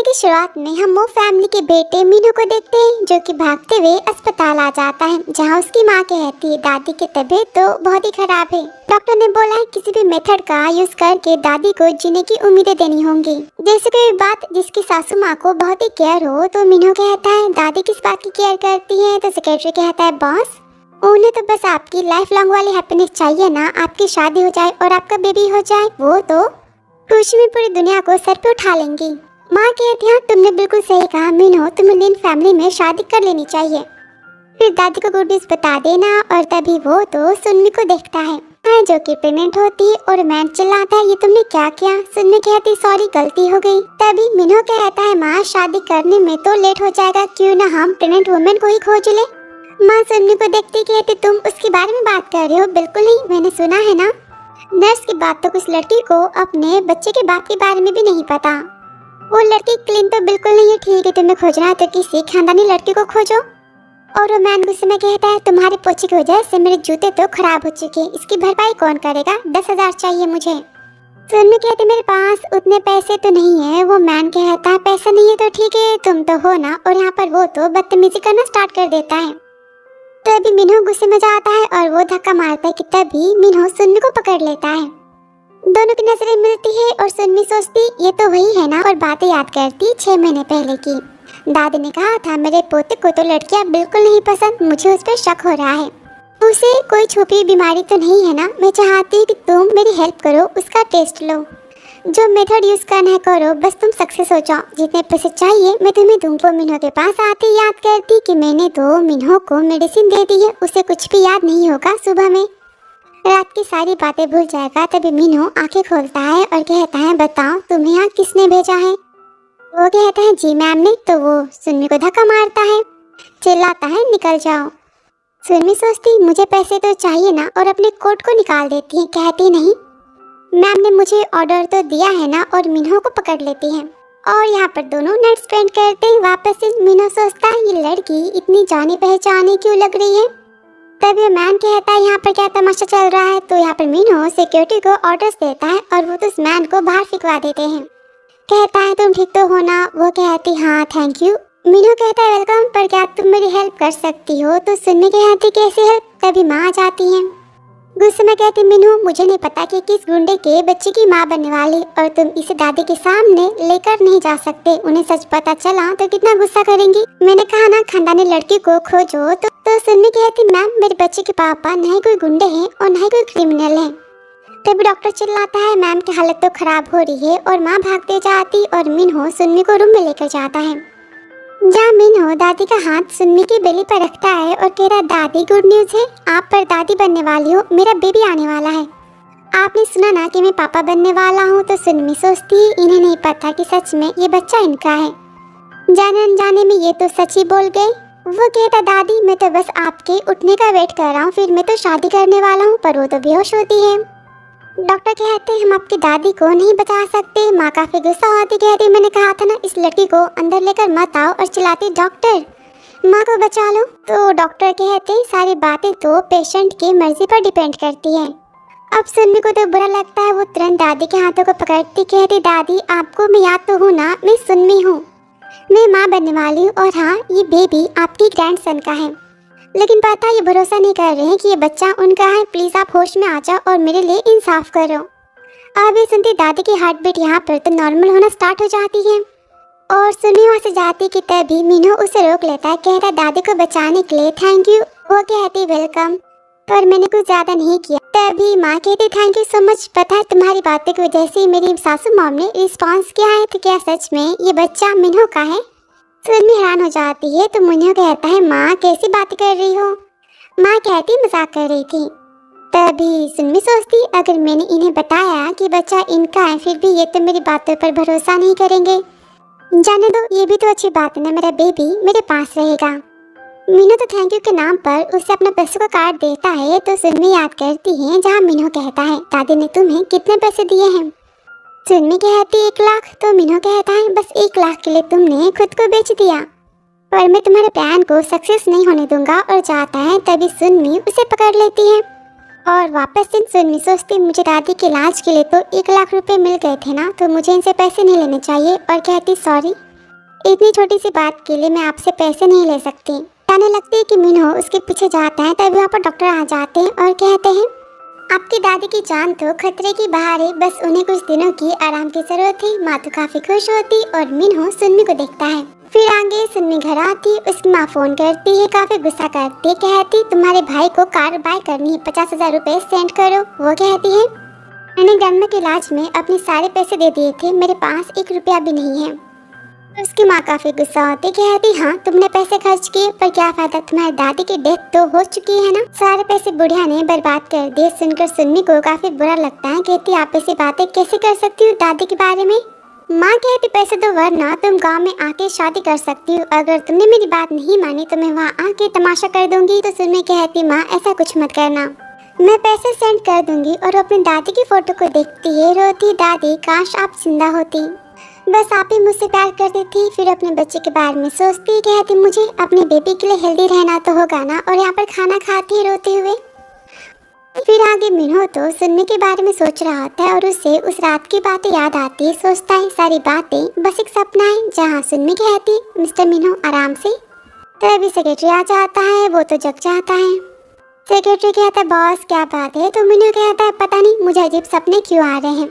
की शुरुआत में हम वो फैमिली के बेटे मीनू को देखते हैं जो कि भागते हुए अस्पताल आ जाता है, जहां उसकी मां कहती है दादी की तबीयत तो बहुत ही खराब है। डॉक्टर ने बोला है किसी भी मेथड का यूज करके दादी को जीने की उम्मीदें देनी होंगी। जैसे कोई बात जिसकी सासू माँ को बहुत ही केयर हो तो मीनू कहता है दादी किस बात की केयर करती है, तो सेक्रेटरी कहता है बॉस उन्हें तो बस आपकी लाइफ लॉन्ग वाली हैप्पीनेस चाहिए ना, आपकी शादी हो जाए और आपका बेबी हो जाए, वो तो खुशी में पूरी दुनिया को सर पे उठा लेंगी। माँ कहती है तुमने बिल्कुल सही कहा मीनू, तुम्हें इंडियन फैमिली में शादी कर लेनी चाहिए। फिर दादी को गुड न्यूज बता देना और तभी वो तो सुन्नी को देखता है जो कि प्रेग्नेंट होती है और मैन चिल्लाता है ये तुमने क्या किया। सुन्नी कहती सॉरी गलती हो गई। तभी मीनू कहता है माँ शादी करने में तो लेट हो जाएगा, क्यों ना हम प्रेग्नेंट वुमेन को ही खोज ले। माँ सुन्नी को देखती कहती तुम उसके बारे में बात कर रहे हो, बिल्कुल नहीं, मैंने सुना है ना नर्स की बात तो उस लड़की को अपने बच्चे के बाप के बारे में भी नहीं पता। वो लड़की क्लीन तो बिल्कुल नहीं है, ठीक है तुम्हें खोजना है तो किसी खानदानी लड़की को खोजो। और वो मैन गुस्से में कहता है तुम्हारे पोछे की वजह से मेरे जूते तो खराब हो चुके हैं, इसकी भरपाई कौन करेगा, 10,000 चाहिए मुझे। सुन्नी कहते मेरे पास उतने पैसे तो नहीं है। वो मैन कहता है पैसा नहीं है तो ठीक है तुम तो हो ना, और यहाँ पर वो तो बदतमीजी करना स्टार्ट कर देता है। तभी मीनू गुस्से में जाता है और वो धक्का मारता है कि तभी मीनू सुन्नी को पकड़ लेता है। दोनों की नजरें मिलती है और सुन्नी सोचती ये तो वही है ना, और बातें याद करती 6 महीने पहले की। दादी ने कहा था मेरे पोते को तो लड़कियां बिल्कुल नहीं पसंद, मुझे उस पर शक हो रहा है, उसे कोई छुपी बीमारी तो नहीं है ना। मैं चाहती हूँ कि तुम मेरी हेल्प करो, उसका टेस्ट लो, जो मेथड यूज करना है करो, बस तुम सक्सेस हो जाओ, जितने पैसे चाहिए मैं तुम्हें दूंगा। मीनू के पास आते याद करती कि मैंने तो मीनू को मेडिसिन दे दी है, उसे कुछ भी याद नहीं होगा, सुबह में रात की सारी बातें भूल जाएगा। तभी मीनू आंखें खोलता है और कहता है बताओ तुम्हें यहाँ किसने भेजा है। वो कहता है जी मैम ने। तो वो सुन्नी को धक्का मारता है, चिल्लाता है निकल जाओ। सुन्नी सोचती मुझे पैसे तो चाहिए ना, और अपने कोट को निकाल देती है, कहती नहीं मैम ने मुझे ऑर्डर तो दिया है ना, और मीनू को पकड़ लेती है। और यहाँ पर दोनों नाइट स्पेंड करते हैं। वापस से मीनू सोचता है ये लड़की इतनी जानी पहचानी क्यों लग रही है। तभी मैन कहता है यहाँ पर क्या तमाशा चल रहा है। तो यहाँ पर मीनू सिक्योरिटी को ऑर्डर्स देता है और वो तो उस मैन को बाहर फिकवा देते हैं। कहता है तुम ठीक तो हो ना। वो कहती हाँ थैंक यू। मीनू कहता है वेलकम, पर क्या तुम मेरी हेल्प कर सकती हो। तो सुन्नी कहती कैसे हेल्प। तभी माँ आ जाती है, गुस्से में कहती मीनू मुझे नहीं पता कि किस गुंडे के बच्चे की माँ बनने वाली, और तुम इसे दादी के सामने लेकर नहीं जा सकते, उन्हें सच पता चला तो कितना गुस्सा करेंगी। मैंने कहा ना खानदानी लड़की को खोजो। तो सुन्नी कहती मैम मेरे बच्चे के पापा न ही कोई गुंडे हैं और न ही कोई क्रिमिनल है। तभी डॉक्टर चिल्लाता है मैम की हालत तो खराब हो रही है, और माँ भागते जाती और मीनू सुन्नी को रूम में लेकर जाता है, जहाँ मीनू दादी का हाथ सुन्नी की बेली पर रखता है और कह रहा दादी गुड न्यूज है, आप पर दादी बनने वाली हो, मेरा बेबी आने वाला है। आपने सुना ना कि मैं पापा बनने वाला हूँ। तो सुन्नी सोचती इन्हें नहीं पता कि सच में ये बच्चा इनका है, जाने अनजाने में ये तो सच ही बोल गए। वो कहता दादी मैं तो बस आपके उठने का वेट कर रहा हूँ, फिर मैं तो शादी करने वाला हूँ। पर वो तो बेहोश होती है। डॉक्टर कहते हैं हम आपकी दादी को नहीं बचा सकते। माँ काफी गुस्सा होती कहती मैंने कहा था ना इस लड़की को अंदर लेकर मत आओ, और चिल्लाती डॉक्टर माँ को बचा लो। तो डॉक्टर कहते सारी बातें तो पेशेंट की मर्जी पर डिपेंड करती है। अब सुन्नी को तो बुरा लगता है, वो तुरंत दादी के हाथों को पकड़ती कहती दादी आपको मैं याद तो हूँ ना, मैं सुन्नी हूँ, मैं माँ बनने वाली हूँ, और हाँ ये बेबी आपकी ग्रैंडसन का है। लेकिन पता ये भरोसा नहीं कर रहे हैं कि ये बच्चा उनका है, प्लीज आप होश में आ जाओ और मेरे लिए इंसाफ करो। अब ये सुनती दादी की हार्ट बीट यहाँ पर तो नॉर्मल होना स्टार्ट हो जाती है, और सुन्नी वहाँ से जाती कि तभी मीनू उसे रोक लेता है, कहता दादी को बचाने के लिए थैंक यू। वो कहती वेलकम, पर मैंने कुछ ज्यादा नहीं किया। तभी माँ कहती थैंक यू सो मच, पता है तुम्हारी बातें की वजह से मेरी सासू मॉम ने रिस्पॉन्स किया है, तो क्या सच में ये बच्चा मीनू का है। सुन्नी हैरान हो जाती है। तो मीनू कहता है माँ कैसी बात कर रही हो। माँ कहती मजाक कर रही थी। तभी सुन्नी सोचती अगर मैंने इन्हें बताया कि बच्चा इनका है, फिर भी ये तो मेरी बातों पर भरोसा नहीं करेंगे, जाने दो, ये भी तो अच्छी बात है ना, मेरा बेबी मेरे पास रहेगा। मीनू तो थैंक यू के नाम पर उसे अपना पैसों का कार्ड देता है। तो सुन्नी याद करती है जहाँ मीनू कहता है दादी ने तुम्हें कितने पैसे दिए हैं। सुन्नी कहती 1 लाख। तो मीनू कहता है बस 1 लाख के लिए तुमने खुद को बेच दिया, पर मैं तुम्हारे प्लान को सक्सेस नहीं होने दूंगा, और जाता है। तभी सुन्नी उसे पकड़ लेती है, और वापस से सुन्नी सोचती मुझे दादी के इलाज के लिए तो 1 लाख रुपए मिल गए थे ना, तो मुझे इनसे पैसे नहीं लेने चाहिए, और कहती सॉरी इतनी छोटी सी बात के लिए मैं आपसे पैसे नहीं ले सकती। जाने लगती है कि मिन्हो उसके पीछे जाता है, तभी वहाँ पर डॉक्टर आ जाते हैं और कहते हैं आपकी दादी की जान तो खतरे की बाहर है, बस उन्हें कुछ दिनों की आराम की जरूरत थी। माँ तो काफी खुश होती और मिन्हो सुन्नी को देखता है। फिर आगे सुन्नी घर आती, उसकी माँ फोन करती है, काफी गुस्सा करती, कहती तुम्हारे भाई को कार बाय करनी है, 50,000 रुपए सेंड करो। वो कहती है मैंने ग्रैंडमा के इलाज में अपने सारे पैसे दे दिए थे, मेरे पास 1 रुपया भी नहीं है। उसकी माँ काफी गुस्सा होती, कहती हाँ तुमने पैसे खर्च किए पर क्या फायदा, तुम्हारी दादी की डेथ तो हो चुकी है ना, सारे पैसे बुढ़िया ने बर्बाद कर दिए। सुनकर सुन्नी को काफी बुरा लगता है, कहती आप ऐसी बातें कैसे कर सकती हो दादी के बारे में। माँ कहती पैसे दो वरना तुम गांव में आके शादी कर सकती हो, अगर तुमने मेरी बात नहीं मानी तो मैं वहाँ आके तमाशा कर दूंगी। तो सुन्नी कहती माँ ऐसा कुछ मत करना, मैं पैसे सेंड कर दूंगी। और अपनी दादी की फोटो को देखती है, रोती दादी काश आप जिंदा होती, बस आप ही मुझसे प्यार करती थी। फिर अपने बच्चे के बारे में सोचती, कहती मुझे अपने बेबी के लिए हेल्दी रहना तो होगा ना, और यहाँ पर खाना खाती है रोते हुए। फिर आगे मिन्हो तो सुन्नी के बारे में सोच रहा होता है और उसे उस रात की बातें याद आती है। सोचता है सारी बातें बस एक सपना है, जहाँ सुन्नी कहती मिस्टर मिन्हो आराम से। तभी सेक्रेटरी आ जाता है, वो तो जग जाता है। सेक्रेटरी कहता है बॉस क्या बात है, तो मिन्हो कहता है पता नहीं मुझे अजीब सपने क्यों आ रहे हैं,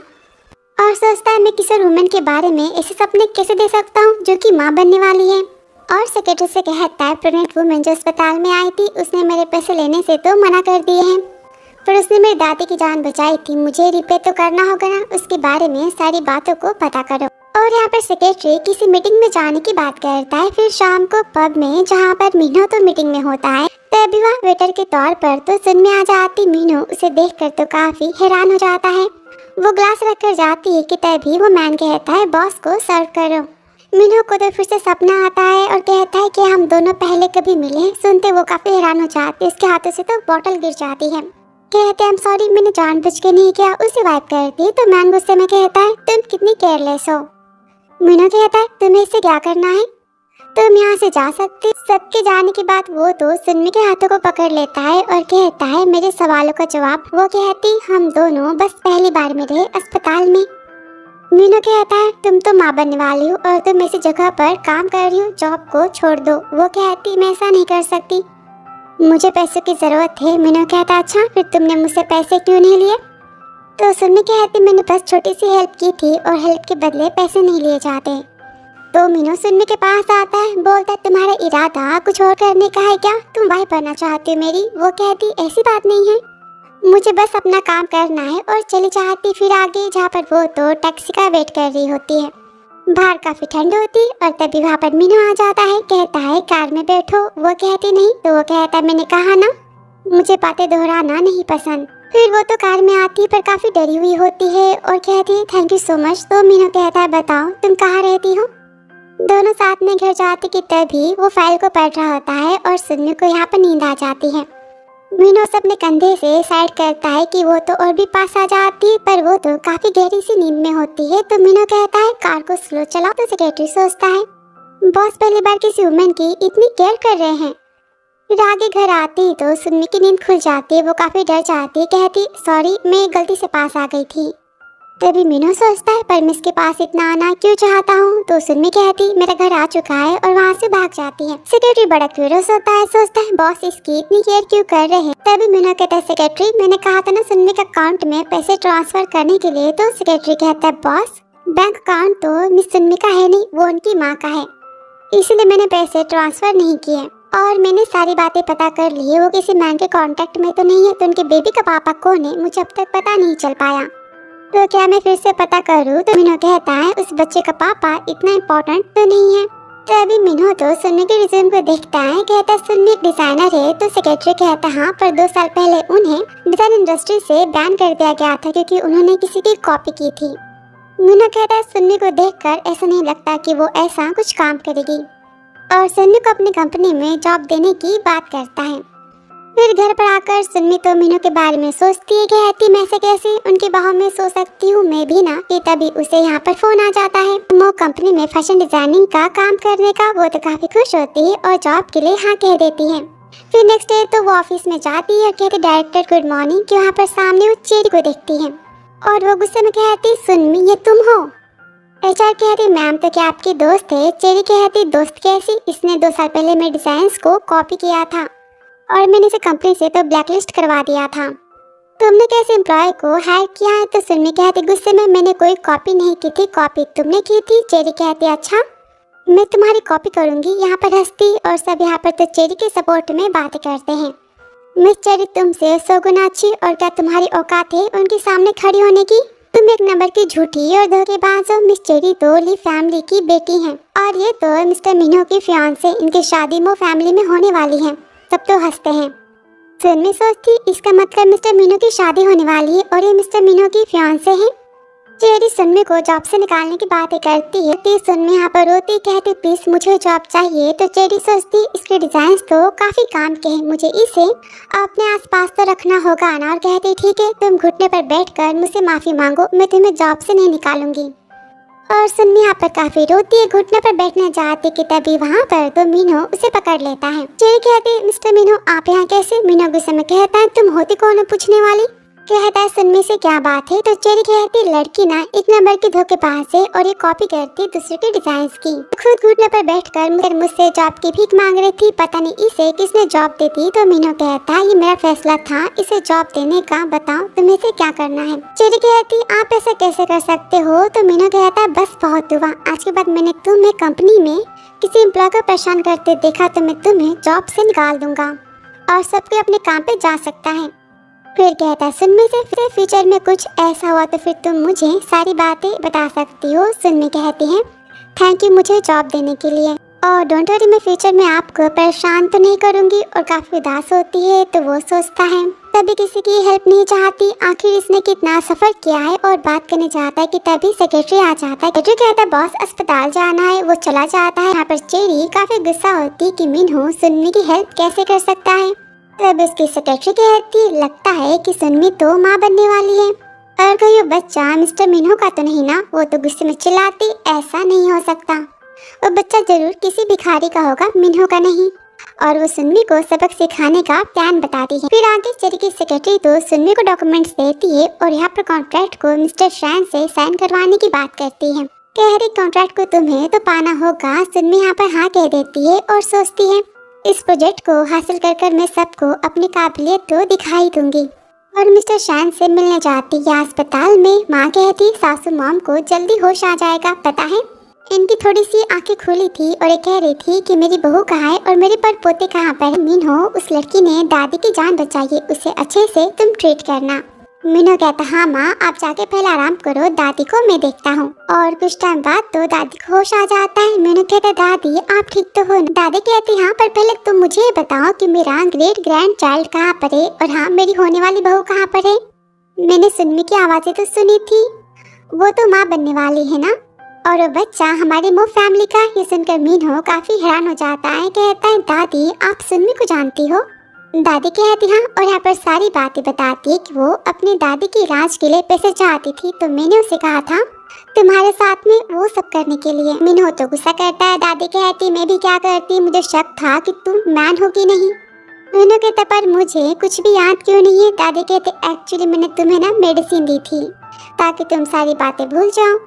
और सोचता है मैं किसी वुमेन के बारे में ऐसे सपने कैसे दे सकता हूँ जो कि माँ बनने वाली है। और सेक्रेटरी से कहता है प्रेग्नेंट वुमेन जो अस्पताल में आई थी उसने मेरे पैसे लेने से तो मना कर दिए हैं, पर उसने मेरी दादी की जान बचाई थी, मुझे रिपे तो करना होगा ना, उसके बारे में सारी बातों को पता करो। और यहाँ पर सेक्रेटरी किसी मीटिंग में जाने की बात करता है। फिर शाम को पब में जहाँ पर मिन्हो तो मीटिंग में होता है, तभी वह वेटर के तौर पर तो सुन में आ जाती। मिन्हो उसे देखकर तो काफी हैरान हो जाता है, वो ग्लास रखकर जाती है कि तभी वो मैन कहता है बॉस को सर्व करो। मिन्हो को तो फिर से सपना आता है और कहता है कि हम दोनों पहले कभी मिले। सुनते वो काफी हैरान हो जाती है, उसके हाथों से तो बोतल गिर जाती है। कहते हैं सॉरी मैंने जानबूझ के नहीं किया, उसे वाइप करती है। तो मैन गुस्से में कहता है तुम कितनी केयरलेस हो। मिन्हो कहता है तुम्हें इससे क्या करना है, तुम यहाँ से जा सकते। सबके जाने के बाद वो तो सुन्नी के हाथों को पकड़ लेता है और कहता है मेरे सवालों का जवाब। वो कहती हम दोनों बस पहली बार मिले अस्पताल में। मिन्हो कहता है तुम तो माँ बनने वाली हो और तुम ऐसी जगह पर काम कर रही हो, जॉब को छोड़ दो। वो कहती मैं ऐसा नहीं कर सकती, मुझे पैसों की जरूरत है। मिन्हो कहता अच्छा फिर तुमने मुझसे पैसे क्यों नहीं लिए। तो सुन्नी कहती मैंने बस छोटी सी हेल्प की थी और हेल्प के बदले पैसे नहीं लिए जाते। तो मिन्हो सुन्नी के पास आता है, बोलता है तुम्हारा इरादा कुछ और करने का है क्या, तुम वाइफ बनना चाहती हो मेरी। वो कहती ऐसी बात नहीं है, मुझे बस अपना काम करना है, और चली जाती। फिर आगे जहाँ पर वो तो टैक्सी का वेट कर रही होती है, बाहर काफी ठंड होती और तभी वहाँ पर मिन्हो आ जाता है, कहता है कार में बैठो। वो कहती नहीं, तो वो कहता है मैंने कहा ना मुझे बातें दोहराना नहीं पसंद। फिर वो तो कार में आती पर काफी डरी हुई होती है और कहती है थैंक यू सो मच। तो मिन्हो कहता है बताओ तुम कहाँ रहती हो। दोनों साथ में घर जाते कि तभी वो फाइल को पढ़ रहा होता है और सुन्नी को यहाँ पर नींद आ जाती है। मिन्हो अपने कंधे से साइड करता है कि वो तो और भी पास आ जाती है, पर वो तो काफी गहरी सी नींद में होती है। तो मिन्हो कहता है कार को स्लो चलाओ। तो सेक्रेटरी सोचता है बॉस पहली बार किसी वुमेन की इतनी केयर कर रहे हैं। फिर आगे घर आती तो सुन्नी की नींद खुल जाती है, वो काफी डर जाती है, कहती सॉरी मैं गलती से पास आ गई थी। तभी मिन्हो सोचता है पर मैं इसके पास इतना आना क्यों चाहता हूँ। तो सुन्नी कहती मेरा घर आ चुका है और वहाँ से भाग जाती है। सेक्रेटरी बड़ा क्यूरियस होता है, सोचता है बॉस इसकी इतनी केयर क्यों कर रहे हैं। तभी मिन्हो कहता है सेक्रेटरी मैंने कहा था ना सुन्नी के अकाउंट में पैसे ट्रांसफर करने के लिए। तो सेक्रेटरी कहता है बॉस बैंक अकाउंट तो मिस सुन्नी का है नहीं, वो उनकी माँ का है, इसलिए मैंने पैसे ट्रांसफर नहीं किए। और मैंने सारी बातें पता कर ली है, वो किसी मैन के कांटेक्ट में तो नहीं है, तो उनके बेबी का पापा कौन है मुझे अब तक पता नहीं चल पाया, तो क्या मैं फिर से पता करूँ। तो मिन्हो कहता है उस बच्चे का पापा इतना इम्पोर्टेंट तो नहीं है। तभी मिन्हो तो सुन्नी के रिज्यूम को देखता है, कहता है सुन्नी एक डिजाइनर है। तो सेक्रेटरी कहता है हाँ, पर 2 साल पहले उन्हें डिजाइन इंडस्ट्री से बैन कर दिया गया था क्योंकि उन्होंने किसी की कॉपी की थी। मिन्हो कहता है सुन्नी को देखकर ऐसा नहीं लगता कि वो ऐसा कुछ काम करेगी, और सुन्नी को अपनी कंपनी में जॉब देने की बात करता है। फिर घर पर आकर सुन्नी तो मिन्हो के बारे में सोचती है, कहती मैं ऐसे कैसे उनकी बाहों में सो सकती हूँ मैं भी ना। कि तभी उसे यहाँ पर फोन आ जाता है वो कंपनी में फैशन डिजाइनिंग का काम करने का। वो तो काफी खुश होती है और जॉब के लिए हाँ कह देती है। फिर नेक्स्ट डे तो वो ऑफिस में जाती है और कहती डायरेक्टर गुड मॉर्निंग, कि वहाँ पर सामने वो चेरी को देखती है और वो गुस्से में कहती सुन्नी ये तुम हो। एचआर कहती मैम तो क्या आपकी दोस्त है? चेरी कहती दोस्त कैसी, इसने 2 साल पहले मेरे डिजाइन्स को कॉपी किया था और मैंने इसे कंपनी से तो ब्लैकलिस्ट करवा दिया था। तुमने कैसे एम्प्लॉय को हायर किया है? तो सुनने कहती गुस्से में मैंने कोई कॉपी नहीं की थी, कॉपी तुमने की थी। चेरी कहती अच्छा मैं तुम्हारी कॉपी करूंगी। यहाँ पर हंसती और सब यहाँ पर तो चेरी के सपोर्ट में बातें करते हैं। मिस चेरी तुमसे 100 गुना अच्छी, और क्या तुम्हारी औकात है उनके सामने खड़ी होने की? तुम एक नंबर की झूठी और धोखेबाज हो। मिस चेरी तो ली फैमिली की बेटी हैं और ये तो मिस्टर मिन्हो की फियांसे, इनकी शादी मो फैमिली में होने वाली है। सब तो हंसते हैं। सुनमी सोचती इसका मतलब मिस्टर मिन्हो की शादी होने वाली है और ये मिस्टर मिन्हो की फियांसे हैं। चेरी सुनमी को जॉब से निकालने की बातें करती है। सुनमी यहाँ पर रोती कहती प्लीज मुझे जॉब चाहिए। तो चेरी सोचती इसके डिजाइन तो काफी काम के हैं, मुझे इसे अपने आसपास तो रखना होगा ना। और कहती ठीक है तुम घुटने पर बैठकर मुझसे माफी मांगो, मैं तुम्हें जॉब से नहीं निकालूंगी। और सुनमी यहाँ पर काफी रोती है, घुटने पर बैठने जाती कि तभी वहाँ पर तो मिन्हो उसे पकड़ लेता है। चेरी कहती मिस्टर मिन्हो आप यहाँ कैसे? मिन्हो गुस्से में कहता है तुम होती कौन हो पूछने वाली? कहता है सुनमी से क्या बात है? तो चेरी कहती लड़की ना एक नंबर की धोखेबाज है और ये कॉपी करती दूसरे के डिजाइन की। खुद घुटने पर बैठकर मुझसे जॉब की भीख मांग रही थी, पता नहीं इसे किसने जॉब दी थी। तो मिन्हो कहता ये मेरा फैसला था इसे जॉब देने का, बताओ तुम्हें इसे क्या करना है? चेरी कहती आप ऐसा कैसे कर सकते हो? तो मिन्हो कहता बस बहुत हुआ, आज के बाद मैंने तुम्हें कंपनी में किसी एम्प्लॉय को परेशान करते देखा तो मैं तुम्हें जॉब से निकाल दूंगा और सबके अपने काम पे जा सकता है। फिर कहता सुनमी से फिर फ्यूचर में कुछ ऐसा हुआ तो फिर तुम मुझे सारी बातें बता सकती हो। सुनमी कहती है थैंक यू मुझे जॉब देने के लिए, और डोंट वरी मैं फ्यूचर में आपको परेशान तो नहीं करूंगी। और काफी उदास होती है तो वो सोचता है तभी किसी की हेल्प नहीं चाहती, आखिर इसने कितना सफर किया है। और बात करने जाता है कि तभी सेक्रेटरी आ जाता है। सेक्रेटरी कहता है बॉस अस्पताल जाना है, वो चला जाता है। यहाँ पर चेरी काफी गुस्सा होती कि मिन्हो सुनमी की हेल्प कैसे कर सकता है। तब उसकी सेक्रेटरी कहती लगता है कि सुनमी तो माँ बनने वाली है और कोई बच्चा मिस्टर मिन्हो का तो नहीं ना। वो तो गुस्से में चिल्लाती ऐसा नहीं हो सकता, वो बच्चा जरूर किसी भिखारी का होगा, मिन्हो का नहीं। और वो सुनमी को सबक सिखाने का प्लान बताती है। फिर आगे चेरी की सेक्रेटरी तो सुनमी को डॉक्यूमेंट्स देती है और यहाँ पर कॉन्ट्रैक्ट को मिस्टर शैन से साइन करवाने की बात करती है। कह रही कॉन्ट्रैक्ट को तुम्हें तो पाना होगा। सुनमी यहाँ पर हाँ कह देती है और सोचती है इस प्रोजेक्ट को हासिल कर मैं सबको अपनी काबिलियत तो दिखाई दूंगी। और मिस्टर शैन से मिलने जाती है अस्पताल में। माँ कहती सासू मॉम को जल्दी होश आ जाएगा, पता है इनकी थोड़ी सी आंखें खुली थी और ये कह रही थी कि मेरी बहू कहाँ है और मेरे पर पोते कहाँ पर है। मिन्हो उस लड़की ने दादी की जान बचाई है, उसे अच्छे से तुम ट्रीट करना। मिन्हो कहता हाँ माँ आप जाके पहले आराम करो, दादी को मैं देखता हूँ। और कुछ टाइम बाद तो दादी को होश आ जाता है। मिन्हो कहता दादी आप ठीक तो हो? दादी कहती हाँ पर पहले तुम मुझे बताओ कि मेरा ग्रेट ग्रैंड चाइल्ड कहाँ पर है और हाँ मेरी होने वाली बहू कहाँ पर है। मैंने सुनमी की आवाजें तो सुनी थी, वो तो माँ बनने वाली है ना, और वो बच्चा हमारी मो फैमिली का। ये सुनकर मिन्हो काफी हैरान हो जाता है, कहता है दादी आप सुनमी को जानती हो? दादी कहती हाँ, और यहाँ पर सारी बातें बताती है कि वो अपनी दादी की इलाज के लिए पैसे चाहती थी तो मैंने उसे कहा था तुम्हारे साथ में वो सब करने के लिए। मिन्हो तो गुस्सा करता है। दादी कहती मैं भी क्या करती, मुझे शक था कि तुम मैन हो कि नहीं। मिन्हो कहता पर मुझे कुछ भी याद क्यों नहीं है। दादी कहते एक्चुअली मैंने तुम्हें ना मेडिसिन दी थी ताकि तुम सारी बातें भूल जाओ।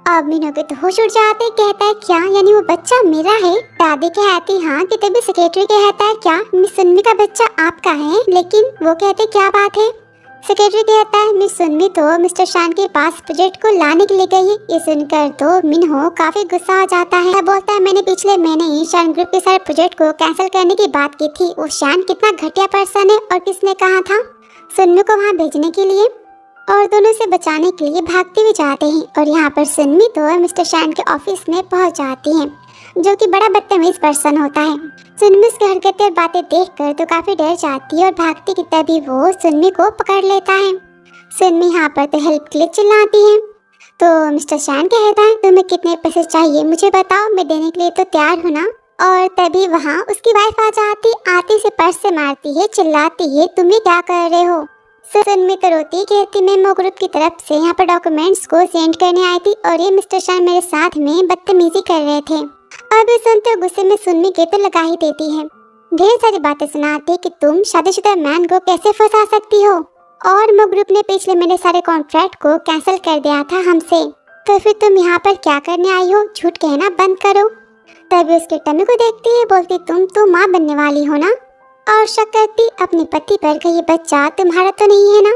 अब मिन्हो के तो होश उड़ जाते, कहता है क्या यानी वो बच्चा मेरा है? दादी कहती हाँ कि तभी सेक्रेटरी कहता है क्या मिस सुनमी का बच्चा आपका है? लेकिन वो कहते क्या बात है? सेक्रेटरी कहता है मिस सुनमी तो मिस्टर शान के पास प्रोजेक्ट को लाने के लिए गई है। ये सुनकर तो मिन्हो काफी गुस्सा हो जाता है। बोलता है मैंने पिछले महीने ही शान ग्रुप के सारे प्रोजेक्ट को कैंसिल करने की बात की थी। वो शान कितना घटिया पर्सन है और किसने कहा था सुनमी को वहाँ भेजने के लिए, और दोनों से बचाने के लिए भागते हुए जाते हैं। और यहाँ पर सुनमी तो मिस्टर शैन के ऑफिस में पहुँच जाती है जो कि बड़ा बदतमीज पर्सन होता है। सुनमी उसकी हरकतें और बातें देखकर तो काफी डर जाती है और भागती की तभी वो सुनमी को पकड़ लेता है। सुनमी यहाँ पर तो हेल्प के लिए चिल्लाती है तो मिस्टर शैन कहता है तुम्हें कितने पैसे चाहिए मुझे बताओ, मैं देने के लिए तो तैयार हूँ ना। और तभी वहाँ उसकी वाइफ आ जाती, आती से पर्स से मारती है, चिल्लाती है तुम ये क्या कर रहे हो। सुनमी तो रोती कहती मैं मो ग्रुप की तरफ से यहाँ पर डॉक्यूमेंट्स को सेंड करने आई थी और ये मिस्टर शैन मेरे साथ में बदतमीजी कर रहे थे। अब सुनते गुस्से में सुनमी के तो लगा ही देती है, ढेर सारी बातें सुनाती कि तुम शादीशुदा मैन को कैसे फंसा सकती हो और मो ग्रुप ने पिछले मेरे सारे कॉन्ट्रैक्ट को कैंसिल कर दिया था हमसे। तो फिर तुम यहाँ पर क्या करने आई हो? झूठ कहना बंद करो। तभी उसके टमी को देखती है, बोलती तुम तो माँ बनने वाली हो ना? और शक करती अपने पति पर कि ये बच्चा तुम्हारा तो नहीं है ना?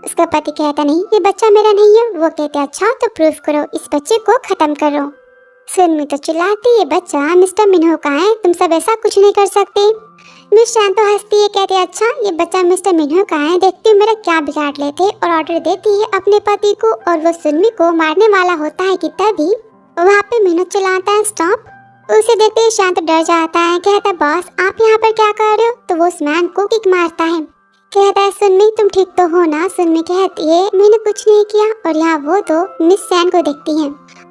उसका पति कहता नहीं, ये बच्चा मेरा नहीं है। वो कहते अच्छा तो प्रूफ करो, इस बच्चे को खत्म करो। सुनमी तो चिल्लाती, ये बच्चा मिस्टर मिन्हो का है, तुम सब ऐसा कुछ नहीं कर सकते। मिस शान तो हंसती है, कहती अच्छा ये बच्चा मिस्टर मिन्हो का है, देखती हूँ मेरा क्या बिगाड़ लेते। और ऑर्डर देती है अपने पति को और वो सुनमी को मारने वाला होता है कि तभी वहाँ पे मिन्हो चिल्लाता है स्टॉप। उसे देखते ही शान तो डर जाता है, कहता बॉस आप यहाँ पर क्या कर रहे हो? तो वो उस मैन को किक मारता है, कहता है सुनमी तुम ठीक तो हो ना? सुनमी कहती है मैंने कुछ नहीं किया। और यहाँ वो तो मिस सैन को देखती है,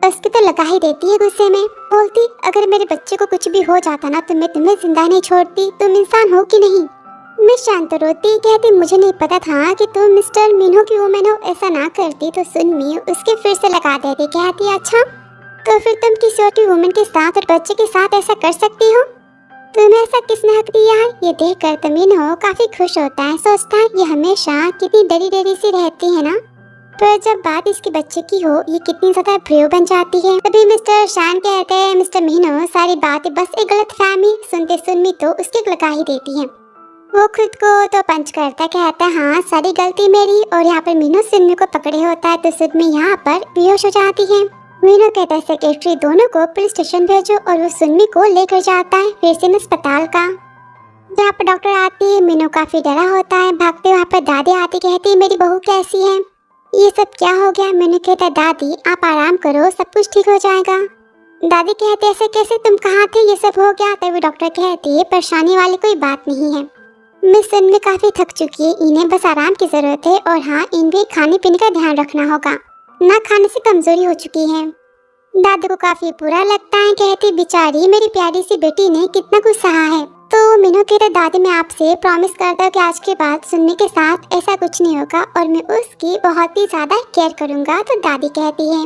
उसकी तो लगा ही देती है गुस्से में, बोलती अगर मेरे बच्चे को कुछ भी हो जाता ना तो मैं तुम्हें जिंदा नहीं छोड़ती, तुम इंसान हो कि नहीं? मिस सैन तो रोती, कहती मुझे नहीं पता था कि तुम मिस्टर मिन्हो की वुमेन हो, ऐसा ना करती तो सुनमी उसके फिर से लगा देती, कहती अच्छा तो फिर तुम किसी और वुमेन के साथ और बच्चे के साथ ऐसा कर सकती हो? तुम्हें ऐसा किसने हक दिया है? ये देखकर तो मिन्हो काफी खुश होता है, सोचता है ये हमेशा कितनी डरी डरी सी रहती है ना, पर जब बात इसके बच्चे की हो ये कितनी ज्यादा ब्रेव बन जाती है। तभी मिस्टर शान कहते हैं मिस्टर मिन्हो सारी बातें बस एक गलत फहमी। सुनते सुनमी तो उसकी लगा ही देती है, वो खुद को तो पंच करता, कहता है हाँ सारी गलती मेरी। और यहाँ पर मिन्हो सुनमी को पकड़े होता है तो सुनमी यहाँ पर बेहोश हो जाती है। मिन्हो कहता है सेक्रेटरी दोनों को पुलिस स्टेशन भेजो और वो सुनमी को लेकर जाता है फिर से अस्पताल का। जहाँ पर डॉक्टर आती है मिन्हो काफी डरा होता है, भागते वहाँ पर दादी आती, कहती है मेरी बहू कैसी है? ये सब क्या हो गया? मिन्हो कहता है दादी आप आराम करो सब कुछ ठीक हो जाएगा। दादी कहते ऐसे कैसे, तुम कहाँ थे ये सब हो गया? तभी डॉक्टर कहती है परेशानी वाली कोई बात नहीं है, मिस सुनमी काफी थक चुकी है, इन्हें बस आराम की जरूरत है और हाँ इन्हें खाने पीने का ध्यान रखना होगा, ना खाने से कमजोरी हो चुकी है। दादी को काफी बुरा लगता है, कहती बेचारी मेरी प्यारी सी बेटी ने कितना कुछ सहा है। तो मिन्हो कहता दादी मैं आपसे प्रॉमिस करता हूँ कि आज के बाद सुनमी के साथ ऐसा कुछ नहीं होगा और मैं उसकी बहुत ही ज्यादा केयर करूँगा। तो दादी कहती है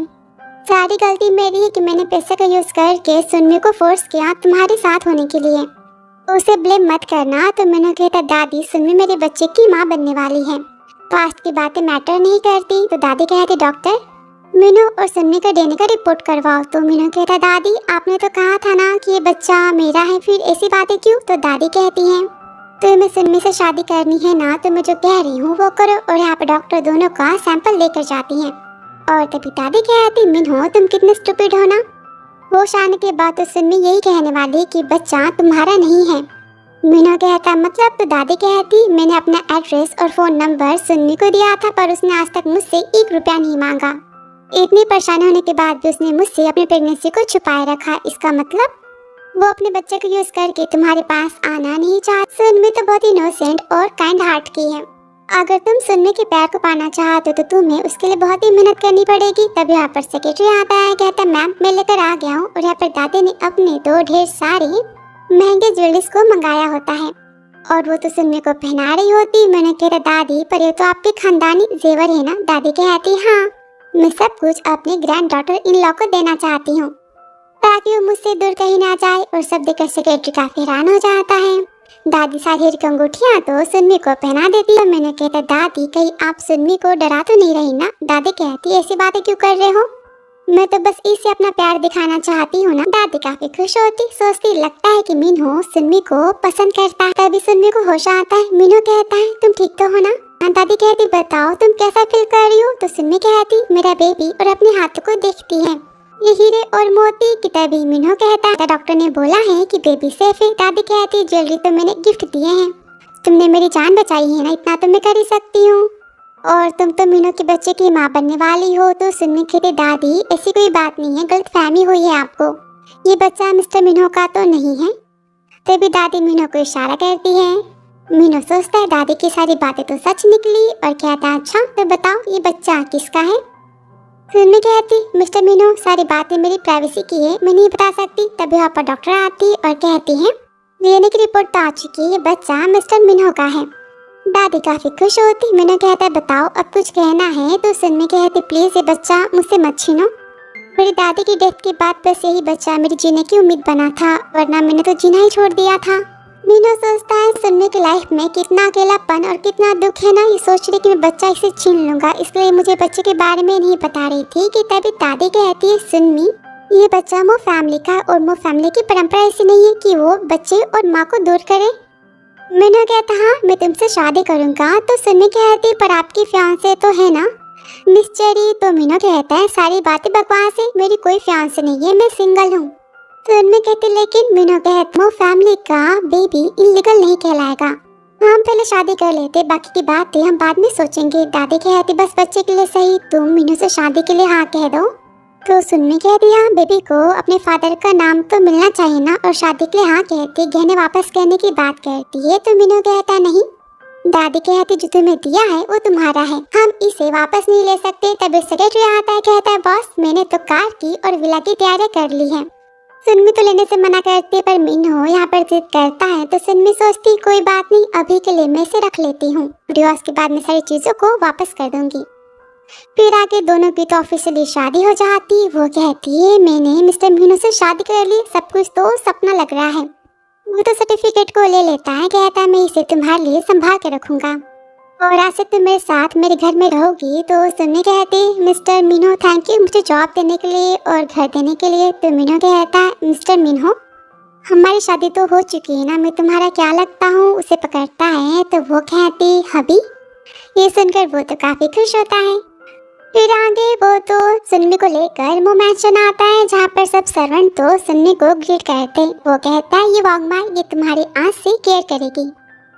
सारी गलती मेरी है कि मैंने पैसे का यूज करके सुनमी को फोर्स किया तुम्हारे साथ होने के लिए, उसे ब्लेम मत करना। तो मिन्हो कहता दादी सुनमी मेरे बच्चे की माँ बनने वाली है, पास्ट की बातें मैटर नहीं करती। तो दादी कहती डॉक्टर मिन्हो और सुनमी का डीएनए का रिपोर्ट करवाओ। तो मिन्हो कहता दादी आपने तो कहा था ना कि ये बच्चा मेरा है, फिर ऐसी बातें क्यों? तो दादी कहती है तुम्हें सुनमी से शादी करनी है ना, तो मैं जो कह रही हूँ वो करो। और यहाँ पे डॉक्टर दोनों का सैंपल लेकर जाती है और तभी दादी कहती मिन्हो तुम कितने स्टूपिड हो ना। होश आने के बाद तो सुनमी यही कहने वाली कि बच्चा तुम्हारा नहीं है। मिन्हो कहता मतलब? तो दादी कहती मैंने अपना एड्रेस और फोन नंबर सुनमी को दिया था पर उसने आज तक मुझसे 1 रुपया नहीं मांगा, इतनी परेशानी होने के बाद भी उसने मुझसे अपनी प्रेगनेंसी को छुपाए रखा, इसका मतलब वो अपने बच्चे को यूज करके तुम्हारे पास आना नहीं चाहती। सुनमी तो बहुत इनोसेंट और काइंड हार्ट की है, अगर तुम सुनमी के प्यार को पाना चाहते हो तो तुम्हें उसके लिए बहुत ही मेहनत करनी पड़ेगी। तब यहाँ पर सेक्रेटरी आता है, कहता मैम मैं लेकर आ गया हूँ। और यहाँ पर दादी ने अपने तो ढेर सारे महंगे ज्वेलरीज को मंगाया होता है और वो तो सुनमी को पहना रही होती। मैंने कहता दादी पर ये तो आपके खानदानी जेवर है ना? दादी कहती हाँ मैं सब कुछ अपने ग्रैंड डॉटर इन लॉ को देना चाहती हूँ ताकि वो मुझसे दूर कहीं ना जाए। और सब देखकर सेक्रेटरी काफी हैरान हो जाता है। दादी सारी अंगूठियाँ तो सुनमी को पहना देती है। मैंने कहता दादी कहीं आप सुनमी को डरा तो नहीं रही ना? दादी कहती ऐसी बातें क्यों कर रहे हो, मैं तो बस इससे अपना प्यार दिखाना चाहती हूँ ना। दादी काफी खुश होती, सोचती लगता है कि मिन्हो सुनमी को पसंद करता है। तभी सुनमी को होश आता है। मिन्हो कहता है तुम ठीक तो हो ना? दादी कहती बताओ तुम कैसा फील कर रही हो? तो सुनमी कहती मेरा बेबी और अपने हाथों को देखती है ये हीरे और मोती की। तभी मिन्हो कहता है डॉक्टर ने बोला है कि बेबी सेफ है। दादी कहती ज्वेलरी तो मैंने गिफ्ट दिए हैं, तुमने मेरी जान बचाई है ना, इतना तो मैं कर ही सकती हूँ और तुम तो मिन्हो के बच्चे की माँ बनने वाली हो। तो सुनमी कहती दादी ऐसी कोई बात नहीं है, गलत फहमी हुई है आपको, ये बच्चा मिस्टर मिन्हो का तो नहीं है। तभी दादी मिन्हो को इशारा करती है। मिन्हो सोचता है दादी की सारी बातें तो सच निकली और कहता है अच्छा तो बताओ ये बच्चा किसका है? सुनमी कहती मिस्टर मिन्हो सारी बातें मेरी प्राइवेसी की है, मैं नहीं बता सकती। तभी वहाँ पर डॉक्टर आती और कहती है डीएनए की रिपोर्ट तो आ चुकी है, बच्चा मिस्टर मिन्हो का है। दादी काफी खुश होती। मिन्हो कहता है बताओ अब कुछ कहना है? तो सुनमी कहती प्लीज ये बच्चा मुझसे मत छीनो, मेरी दादी की डेथ के बाद बस यही बच्चा मेरी जीने की उम्मीद बना था, वरना मैंने तो जीना ही छोड़ दिया था। मीनू सोचता है सुन्नी की लाइफ में कितना अकेलापन और कितना दुख है ना, ये सोच रही कि मैं बच्चा इसे छीन लूंगा, इसलिए मुझे बच्चे के बारे में नहीं बता रही थी कि तभी दादी कहती है सुन्नी ये बच्चा मो फैमिली का, और मो फैमिली की परंपरा ऐसी नहीं है कि वो बच्चे और माँ को दूर करे। मीनू कहता हाँ मैं तुमसे शादी करूंगा, तो सुन्नी कहती पर आपकी फियांसे तो है ना मिस चेरी। तो मीनू कहता है सारी बातें बकवास है, मेरी कोई फियांसे नहीं है, मैं सिंगल हूँ। तो उनमें कहती लेकिन मीनू कहती वो फैमिली का बेबी इलीगल नहीं कहलाएगा, हम पहले शादी कर लेते, बाकी की बातें हम बाद में सोचेंगे। दादी कहती बस बच्चे के लिए सही तुम मीनू से शादी के लिए हाँ कह दो। तो सुन्नी कहती हाँ बेबी को अपने फादर का नाम तो मिलना चाहिए ना, और शादी के लिए हाँ कहती, गहने वापस करने की बात करती है। तो मीनू कहता नहीं, दादी कहती जो तुम्हें दिया है वो तुम्हारा है, हम इसे वापस नहीं ले सकते। तभी सेक्रेटरी आता है, कहता है बॉस मैंने तो कार की और विला की तैयारी कर ली है। सुन्नी तो लेने से मना करती है, पर मीनू यहाँ पर जिद करता है। तो सुन्नी सोचती कोई बात नहीं, अभी के लिए मैं इसे रख लेती हूँ, डिवोर्स के बाद मैं सारी चीजों को वापस कर दूंगी। फिर आगे दोनों की तो ऑफिशियली शादी हो जाती। वो कहती है मैंने मिस्टर मीनू से शादी कर ली, सब कुछ तो सपना लग रहा है। वो तो सर्टिफिकेट को ले लेता है, कहता है मैं इसे तुम्हारे लिए संभाल के रखूंगा और आज से तुम मेरे साथ मेरे घर में रहोगी। तो सुन्नी कहती मिस्टर मीनू थैंक यू मुझे जॉब देने के लिए और घर देने के लिए। तो मीनू कहता है मिस्टर मीनू हमारी शादी तो हो चुकी है ना, मैं तुम्हारा क्या लगता हूँ। उसे पकड़ता है तो वो कहती हबी। ये सुनकर वो तो काफी खुश होता है। फिर आगे वो तो सुन्नी को लेकर वो मैंशन आता है, जहाँ पर सब सर्वेंट तो सुन्नी को ग्रीट करते। वो कहता है ये वांगमा ये तुम्हारी आँख से केयर करेगी।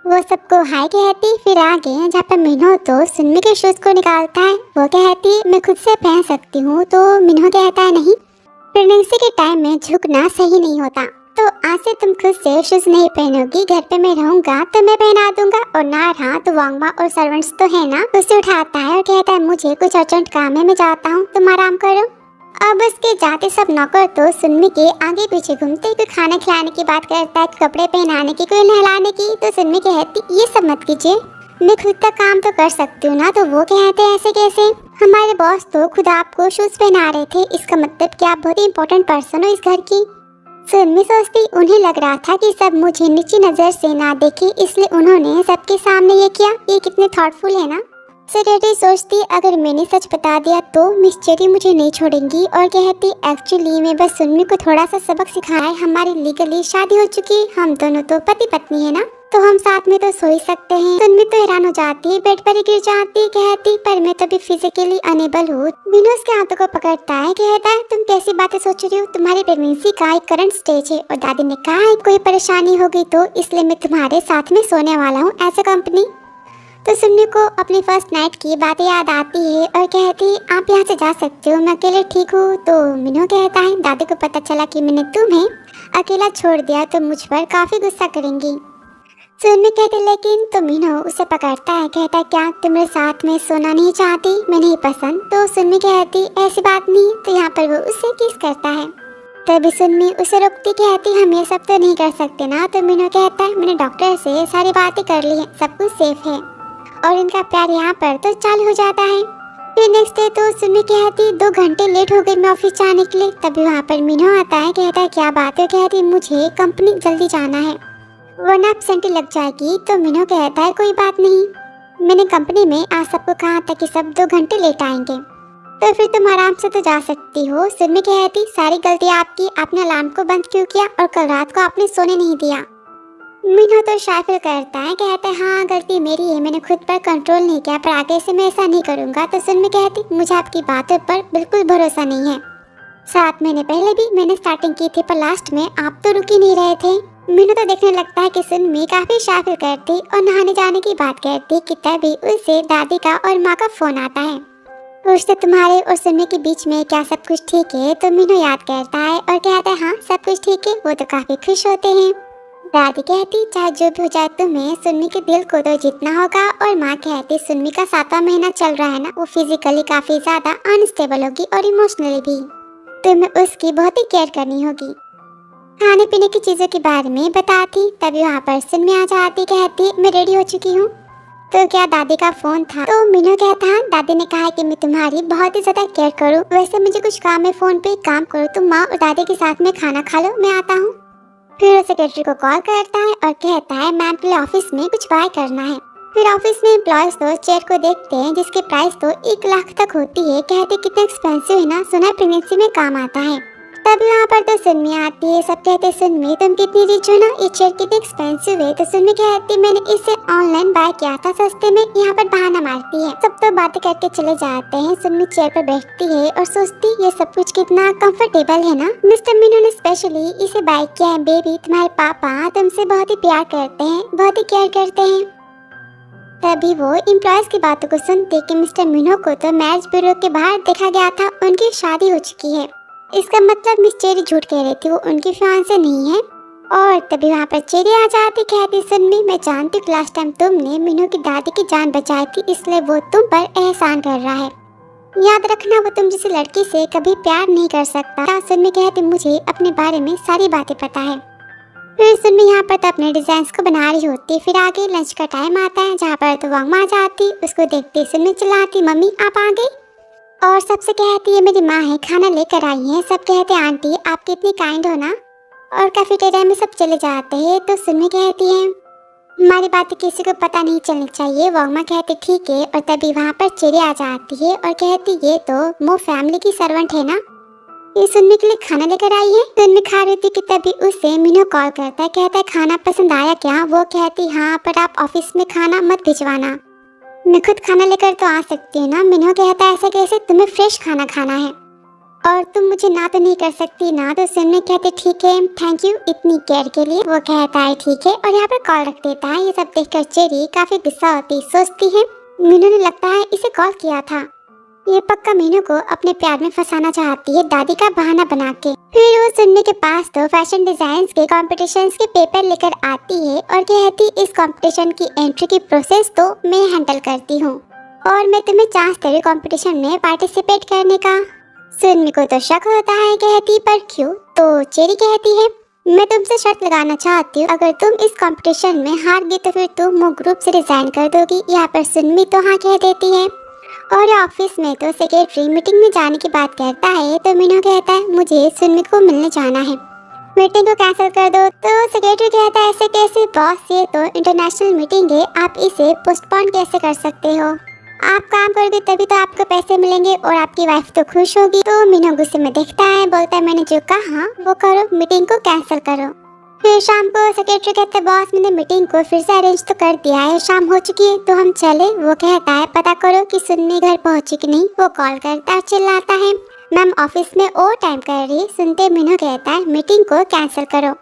वो सबको हाय कहती। फिर आगे जहाँ पर मीनू तो सुन्नी के शूज को निकालता है। वो कहती मैं खुद से पहन सकती हूँ। तो मीनू कहता है नहीं, प्रेगनेंसी के टाइम में झुकना सही नहीं होता, तो आज से तुम खुद से शूज नहीं पहनोगी, घर पे मैं रहूंगा तो मैं पहना दूंगा। और ना रहा तो वांगमा और सर्वेंट्स तो है ना। उसे उठाता है और कहता है मुझे कुछ अर्जेंट काम है, मैं जाता हूँ, तुम आराम करो। अब उसके जाते सब नौकर तो सुन्नी के आगे पीछे घूमते, कोई खाना खिलाने की बात करता है, कपड़े पहनाने की, कोई नहलाने की। तो सुन्नी कहती ये सब मत कीजिए, मैं खुद का काम तो कर सकती हूँ ना। तो वो कहते हैं ऐसे कैसे, हमारे बॉस तो खुद आपको शूज पहना रहे थे, इसका मतलब कि आप बहुत ही इंपॉर्टेंट पर्सन हो इस घर की। सुन्नी सोचती उन्हें लग रहा था कि सब मुझे नीची नजर से ना देखे, इसलिए उन्होंने सबके सामने ये किया। ये कितने थॉटफुल है ना। सेक्रेटरी सोचती अगर मैंने सच बता दिया तो मिस चेरी मुझे नहीं छोड़ेंगी, और कहती एक्चुअली मैं बस सुन्नी को थोड़ा सा सबक सिखाया है, हमारी लीगली शादी हो चुकी, हम दोनों तो पति पत्नी है ना, तो हम साथ में तो सो ही सकते हैं। सुन्नी तो हैरान हो जाती है, बेड पर ही गिर जाती, कहती पर मैं तो भी फिजिकली अनेबल हूँ। मीनू उसके हाथों को पकड़ता है, कहता है तुम कैसी बातें सोच रही हो, तुम्हारी प्रेगनेंसी का एक करंट स्टेज है, और दादी ने कहा है कोई परेशानी होगी तो इसलिए मैं तुम्हारे साथ में सोने वाला हूँ एज ए कंपनी। तो सुन्नी को अपनी फर्स्ट नाइट की बातें याद आती है और कहती आप यहाँ से जा सकते हो, मैं अकेले ठीक हूँ। तो मीनू कहता है दादी को पता चला कि मैंने तुम्हें अकेला छोड़ दिया तो मुझ पर काफी गुस्सा करेंगी। सुन्नी कहती लेकिन, तो मीनू उसे पकड़ता है, कहता है क्या तुम मेरे साथ में सोना नहीं चाहती, मैं नहीं पसंद। तो सुन्नी कहती ऐसी बात नहीं। तो यहाँ पर वो उससे किस करता है। तभी सुन्नी उसे रोकती, कहती हम ये सब तो नहीं कर सकते ना। तो मीनू कहता है मैंने डॉक्टर से सारी बातें कर ली है, सब कुछ सेफ है, और इनका प्यार यहाँ पर तो चालू हो जाता है। फिर नेक्स्ट डे तो सुन्नी कहती 2 घंटे लेट हो गई मैं ऑफिस जाने के लिए। तभी वहाँ पर मीनू आता है, कहता है क्या बात है, कहती मुझे कंपनी जल्दी जाना है वरना एब्सेंटी लग जाएगी। तो मीनू कहता है कोई बात नहीं, मैंने कंपनी में आज सबको कहा था कि सब 2 घंटे लेट आएंगे, तो फिर तुम आराम से तो जा सकती हो। सुन्नी कहती सारी गलती आपकी, आपने अलार्म को बंद क्यों किया और कल रात को आपने सोने नहीं दिया। मीनू तो शाय फील करता है, कहता है हाँ गलती मेरी है, मैंने खुद पर कंट्रोल नहीं किया, पर आगे से मैं ऐसा नहीं करूँगा। तो सुन्नी कहती मुझे आपकी बातों पर बिल्कुल भरोसा नहीं है, 7 महीने पहले भी मैंने स्टार्टिंग की थी, पर लास्ट में आप तो रुक ही नहीं रहे थे। मीनू तो देखने लगता है कि सुन्नी काफी शाय फील करती और नहाने जाने की बात करती कि तभी उसे दादी का और माँ का फोन आता है। पूछते तुम्हारे और सुन्नी के बीच में क्या सब कुछ ठीक है। तो मीनू याद करता है और कहता है हाँ सब कुछ ठीक है। वो तो काफी खुश होते हैं। दादी कहती चाहे जो भी हो जाए तुम्हें सुन्नी के दिल को तो जीतना होगा, और माँ कहती सुन्नी का 7वां महीना चल रहा है ना, वो फिजिकली काफी ज्यादा अनस्टेबल होगी और इमोशनली भी, तुम्हें उसकी बहुत ही केयर करनी होगी। खाने पीने की चीजों के बारे में बताती। तभी वहाँ पर सुन्नी आ जाती, कहती मैं रेडी हो चुकी हूँ। तो क्या दादी का फोन था। तो मीनू कहता दादी ने कहा कि मैं तुम्हारी बहुत ही ज्यादा केयर करूँ, वैसे मुझे कुछ काम है, फोन पे काम करो, तुम माँ और दादी के साथ में खाना खा लो, मैं आता हूँ। फिर वो सेक्रेटरी को कॉल करता है और कहता है मैम के लिए ऑफिस में कुछ बाय करना है। फिर ऑफिस में एम्प्लॉयज तो चेयर को देखते हैं जिसकी प्राइस तो 1 लाख तक होती है। कहते कितना एक्सपेंसिव है ना, सुना है प्रेगनेंसी में काम आता है। तभी वहाँ पर तो सुनमी आती है। सब कहते सुनमी तुम कितनी रिच हो ना, ये चेयर कितनी एक्सपेंसिव है। तो सुनमी कहती मैंने इसे ऑनलाइन बाय किया था सस्ते में। यहाँ पर बहाना मारती है। सब तो बातें करके चले जाते हैं। सुनमी चेयर पर बैठती है और सोचती ये सब कुछ कितना कंफर्टेबल है ना। मिस्टर मीनू ने स्पेशली इसे बाय किया है। बेबी तुम्हारे पापा तुमसे बहुत ही प्यार करते हैं, बहुत ही केयर करते हैं। तभी वो एम्प्लॉयज की बातों को सुनते कि मिस्टर मीनू को तो मैरिज ब्यूरो के बाहर देखा गया था, उनकी शादी हो चुकी है। इसका मतलब मिस चेरी झूठ कह रही थी, वो उनकी फियांसे नहीं है। और तभी वहाँ पर चेरी आ जाती। कहती सुनमी मैं जानती हूँ लास्ट टाइम तुमने मीनू की दादी की जान बचाई थी, इसलिए वो तुम पर एहसान कर रहा है। याद रखना वो तुम जैसी लड़की से कभी प्यार नहीं कर सकता। सुनमी कहती मुझे अपने बारे में सारी बातें पता है। फिर सुनमी यहाँ पर तो अपने डिजाइन्स को बना रही होती। फिर आगे लंच का टाइम आता है जहाँ पर तो वांगमा आ जाती। उसको देखते सुनमी चिल्लाती मम्मी आप आ गई। और सबसे कहती है मेरी माँ है, खाना लेकर आई है। सब कहते आंटी आप कितनी काइंड हो ना। और कैफेटेरिया में सब चले जाते हैं। तो सुनमी कहती है हमारी बातें किसी को पता नहीं चलनी चाहिए। वांगमा कहती ठीक है। और तभी वहाँ पर चेरी आ जाती है और कहती ये तो मो फैमिली की सर्वेंट है ना, ये सुनने के लिए खाना लेकर आई है। सुनमी खा रही थी कि तभी उसे मीनू कॉल करता है। कहता है खाना पसंद आया क्या। वो कहती हाँ पर आप ऑफिस में खाना मत भिजवाना, मैं खुद खाना लेकर तो आ सकती हूँ ना। मीनू कहता है ऐसा कैसे, तुम्हें फ्रेश खाना खाना है और तुम मुझे ना तो नहीं कर सकती ना। तो सुनमी कहते ठीक है थैंक यू इतनी केयर के लिए। वो कहता है ठीक है और यहाँ पर कॉल रख देता है। ये सब देखकर चेरी काफी गुस्सा होती, सोचती है मीनू ने लगता है इसे कॉल किया था, ये पक्का मीनू को अपने प्यार में फंसाना चाहती है दादी का बहाना बना के। फिर वो सुनने के पास तो फैशन डिजाइन के कॉम्पिटिशन्स के पेपर लेकर आती है और कहती इस कंपटीशन की एंट्री की प्रोसेस तो मैं हैंडल करती हूँ और मैं तुम्हें चांस दे रही कंपटीशन में पार्टिसिपेट करने का। सुनमी को तो शक होता है, कहती पर क्यों। तो चेरी कहती है मैं तुमसे शर्त लगाना चाहती हूँ, अगर तुम इस कंपटीशन में हार गई तो फिर तुम वो ग्रुप से रिजाइन कर दोगी। यहाँ पर सुनमी तो हाँ कह देती है। और ऑफिस में तो सेक्रेटरी मीटिंग में जाने की बात करता है। तो मीनू कहता है मुझे सुनमी को मिलने जाना है, मीटिंग को कैंसिल कर दो। तो सेक्रेटरी कहता है ऐसे कैसे बॉस, ये तो इंटरनेशनल मीटिंग है, आप इसे पोस्टपोन कैसे कर सकते हो। आप काम करोगे तभी तो आपको पैसे मिलेंगे और आपकी वाइफ तो खुश होगी। तो मीनू गुस्से में देखता है, बोलता है मैंने जो कहा वो करो, मीटिंग को कैंसिल करो। फिर शाम को सेक्रेटरी कहता है बॉस मैंने मीटिंग को फिर से अरेंज तो कर दिया है, शाम हो चुकी है तो हम चले। वो कहता है पता करो कि सुनमी घर पहुंची कि नहीं। वो कॉल करता है, चिल्लाता है मैम ऑफिस में ओवर टाइम कर रही है। सुनते मीनू कहता है मीटिंग को कैंसिल करो,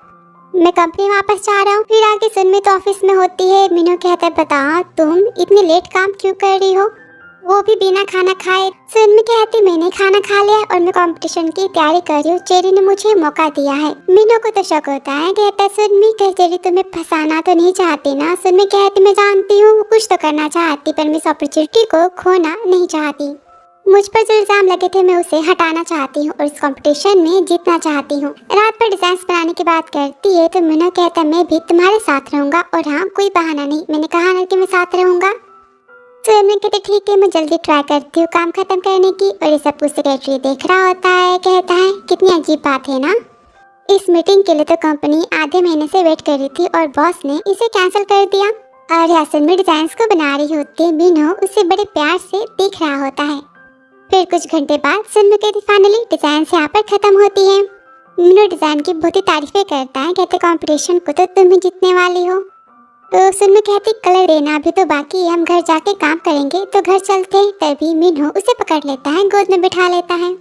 मैं कंपनी वापस जा रहा हूँ। फिर आगे सुनमी तो ऑफिस में होती है। मीनू कहता है बता तुम इतनी लेट काम क्यों कर रही हो, वो भी बिना खाना खाए। सुनमी कहती मैंने खाना खा लिया और मैं कंपटीशन की तैयारी कर रही हूँ, चेरी ने मुझे मौका दिया है। मीनू को तो शक होता है, कहता है सुनमी कह चेरी तुम्हें फंसाना तो नहीं चाहती ना। सुनमी कहती मैं जानती हूँ कुछ तो करना चाहती पर मैं इस अपॉर्चुनिटी को खोना नहीं चाहती। मुझ पर जो इल्जाम लगे थे मैं उसे हटाना चाहती हूँ और इस कंपटीशन में जीतना चाहती हूँ। रात पर डिजाइन बनाने की बात करती है तो मीनू कहता है मैं भी तुम्हारे साथ रहूंगा और हाँ कोई बहाना नहीं, मैंने कहा ना कि मैं साथ रहूंगा। सुनमी कहते ठीक है मैं जल्दी ट्राई करती हूँ काम खत्म करने की। और ये सब कुछ सेक्रेटरी देख रहा होता है, कहता है कितनी अजीब बात है ना, इस मीटिंग के लिए तो कंपनी आधे महीने से वेट कर रही थी और बॉस ने इसे कैंसिल कर दिया। और सुनमी डिजाइन को बना रही होती है, मीनू उसे बड़े प्यार से देख रहा होता है। फिर कुछ घंटे बाद सुनमी कहती फाइनली डिजाइन यहाँ पर खत्म होती है। मीनू डिजाइन की बहुत ही तारीफें करता है, कहते कंपटीशन को तो तुम ही जीतने वाली हो। तो सुनमी कहती कलर देना अभी तो बाकी है, हम घर जाके काम करेंगे तो घर चलते हैं। तभी मीनू उसे पकड़ लेता है, गोद में बिठा लेता है,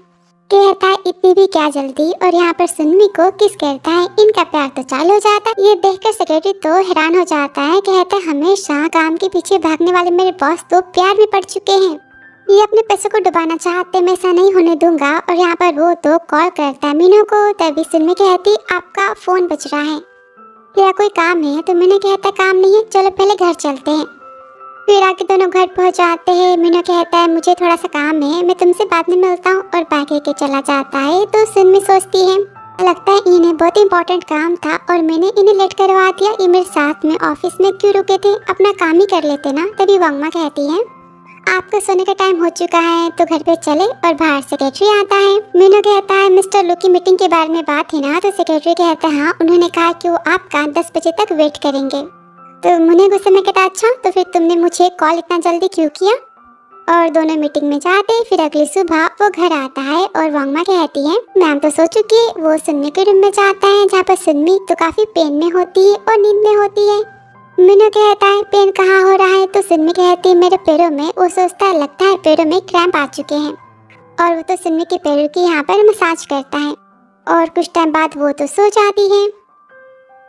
कहता है इतनी भी क्या जल्दी। और यहाँ पर सुनमी को किस करता है, इनका प्यार तो चालू हो जाता है। ये देखकर सेक्रेटरी तो हैरान हो जाता है, कहता है हमेशा काम के पीछे भागने वाले मेरे बॉस तो प्यार में पड़ चुके हैं, ये अपने पैसों को डुबाना चाहते, मैं ऐसा नहीं होने दूंगा। और यहाँ पर वो तो कॉल करता है मीनू को। तभी सुनमी कहती आपका फोन बज रहा है, क्या कोई काम है। तो मीनू कहता काम नहीं है, चलो पहले घर चलते हैं। फिर आके दोनों घर पहुंच जाते हैं। मीनू कहता है मुझे थोड़ा सा काम है, मैं तुमसे बाद में मिलता हूँ और बैग लेके चला जाता है। तो सुनमी सोचती है लगता है इन्हें बहुत इंपॉर्टेंट काम था और मैंने इन्हें लेट करवा दिया, ये मेरे साथ में ऑफिस में क्यों रुके थे, अपना काम ही कर लेते ना। तभी वांगमा कहती है आपका सोने का टाइम हो चुका है तो घर पे चले। और बाहर सेक्रेटरी आता है। मीनू कहता है मिस्टर लू की मीटिंग के बारे में बात है ना। तो सेक्रेटरी कहता है हाँ, उन्होंने कहा कि वो आपका 10 बजे तक वेट करेंगे। तो मुन्ने गुस्से में कहता अच्छा, तो फिर तुमने मुझे कॉल इतना जल्दी क्यों किया। और दोनों मीटिंग में जाते। फिर अगली सुबह वो घर आता है और वांगमा कहती है मैम तो सो चुकी है। वो सुन्नी के रूम में जाता है जहाँ पर सुन्नी तो काफी पेन में होती है और नींद में होती है। मीनू कहता है पेन कहाँ हो रहा है। तो सुन्नी कहती है मेरे पैरों में। वो सोचता है लगता है पैरों में क्रैम्प आ चुके हैं। और वो तो सुन्नी के पैरों की यहाँ पर मसाज करता है। और कुछ टाइम बाद वो तो सो जाती है।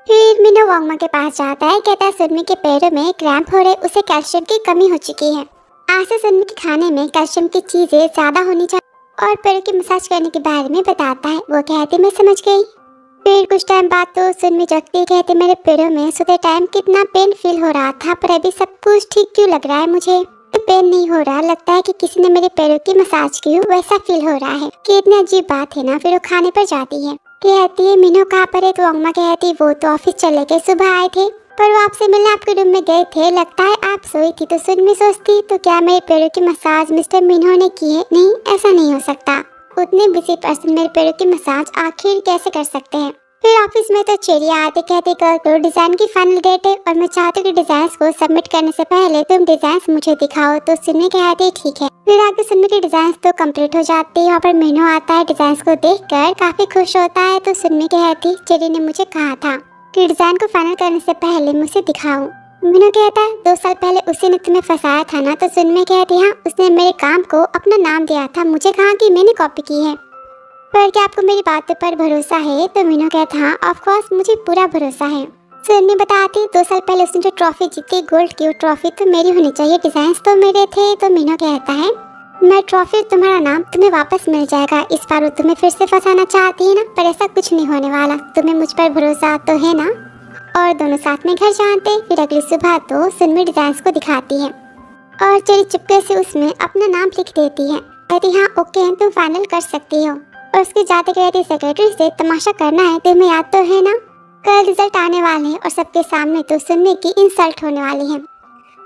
फिर मीनू वांगमा के पास जाता है। कहता है सुन्नी के पैरों में क्रैम्प हो रहे, उसे कैल्शियम की कमी हो चुकी है। आज से सुन्नी के खाने में कैल्शियम की चीजें ज्यादा होनी चाहिए। और पैरों की मसाज करने के बारे में बताता है। वो कहती मैं समझ गई। फिर कुछ टाइम बाद तो सुन्नी जगती कहते मेरे पैरों में सोते टाइम कितना पेन फील हो रहा था, पर अभी सब कुछ ठीक क्यों लग रहा है। मुझे पेन नहीं हो रहा, लगता है कि किसी ने मेरे पैरों की मसाज की हो, वैसा फील हो रहा है। कि इतनी अजीब बात है ना। फिर वो खाने पर जाती है। कहती है मीनू कहाँ पर है। तो अम्मा कहती वो तो ऑफिस चले गए, सुबह आए थे पर वो आपसे मिलने आपके रूम में गए थे, लगता है आप सोई थी। तो सुन्नी सोचती तो क्या मेरे पैरों की मसाज मिस्टर मीनू ने की है। नहीं, ऐसा नहीं हो सकता। उतने बिजी पर्सन मेरे पैरों की मसाज आखिर कैसे कर सकते हैं। फिर ऑफिस में तो चेरी आते कहते कल तो डिजाइन की फाइनल डेट है और मैं चाहती हूँ कि डिजाइन को सबमिट करने से पहले तुम डिजाइन मुझे दिखाओ। तो सुन्नी कहती ठीक है। फिर आगे सुन्नी की डिजाइन तो कंप्लीट हो जाती है। वहाँ पर मीनू आता है, डिजाइन को देखकर काफी खुश होता है। तो सुन्नी कहती चेरी ने मुझे कहा था कि डिजाइन को फाइनल करने से पहले मुझे दिखाओ। मीनू कहता है 2 साल पहले उसी ने तुम्हें फंसाया था ना। तो सुन्नी कहती हाँ, उसने मेरे काम को अपना नाम दिया था, मुझे कहा कि मैंने कॉपी की है। पर क्या आपको मेरी बातों पर भरोसा है। तो मीनू कहता हाँ ऑफ कोर्स, मुझे पूरा भरोसा है। सुन्नी बताती 2 साल पहले उसने जो ट्रॉफी जीती गोल्ड की, वो ट्रॉफी तो मेरी होनी चाहिए, डिजाइन तो मेरे थे। तो मीनू कहता है मैं ट्रॉफी तुम्हारा नाम तुम्हें वापस मिल जाएगा। इस बार वो तुम्हें फिर से फंसाना चाहती है ना, पर ऐसा कुछ नहीं होने वाला। तुम्हें मुझ पर भरोसा तो है ना। और दोनों साथ में घर जाते। फिर अगली सुबह तो सुन्नी डिजाइन को दिखाती है और चेरी चुपके से उसमें अपना नाम लिख देती है। कहती हाँ ओके, तुम फाइनल कर सकती हो। और उसके जाते कहती सेक्रेटरी से तमाशा करना है, तुम्हें याद तो है ना, कल रिजल्ट आने वाले हैं और सबके सामने तो सुन्नी की इंसल्ट होने वाली है।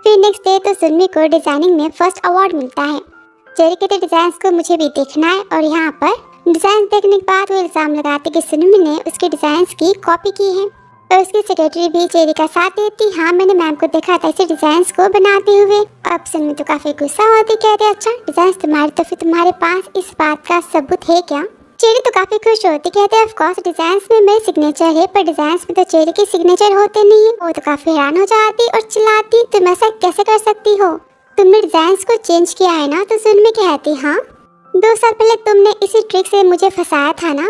फिर नेक्स्ट डे तो सुन्नी को डिजाइनिंग में फर्स्ट अवार्ड मिलता है। चेरी कहते डिजाइन को मुझे भी देखना है। और यहाँ पर डिजाइन देखने के बाद वो इल्जाम लगाते कि सुन्नी ने उसके डिजाइन की कॉपी की है। और उसकी सेक्रेटरी भी चेरी का साथ देती हाँ मैंने मैम को देखा था इसे डिजाइन को बनाते हुए। अब सुन्नी तो काफी गुस्सा होती, कहते अच्छा डिजाइन तुम्हारी, तो फिर तुम्हारे पास इस बात का सबूत है क्या। चेरी तो काफी खुश होती, कहते हैं ऑफ कोर्स डिजाइन में मेरे सिग्नेचर है, पर डिजाइन में तो चेरी के सिग्नेचर होते नहीं है। वो तो काफी हैरान हो जाती और चिल्लाती तुम ऐसा कैसे कर सकती हो, तुमने डिजाइन को चेंज किया है ना। तो सुन्नी कहती हाँ 2 साल पहले तुमने इसी ट्रिक से मुझे फंसाया था ना।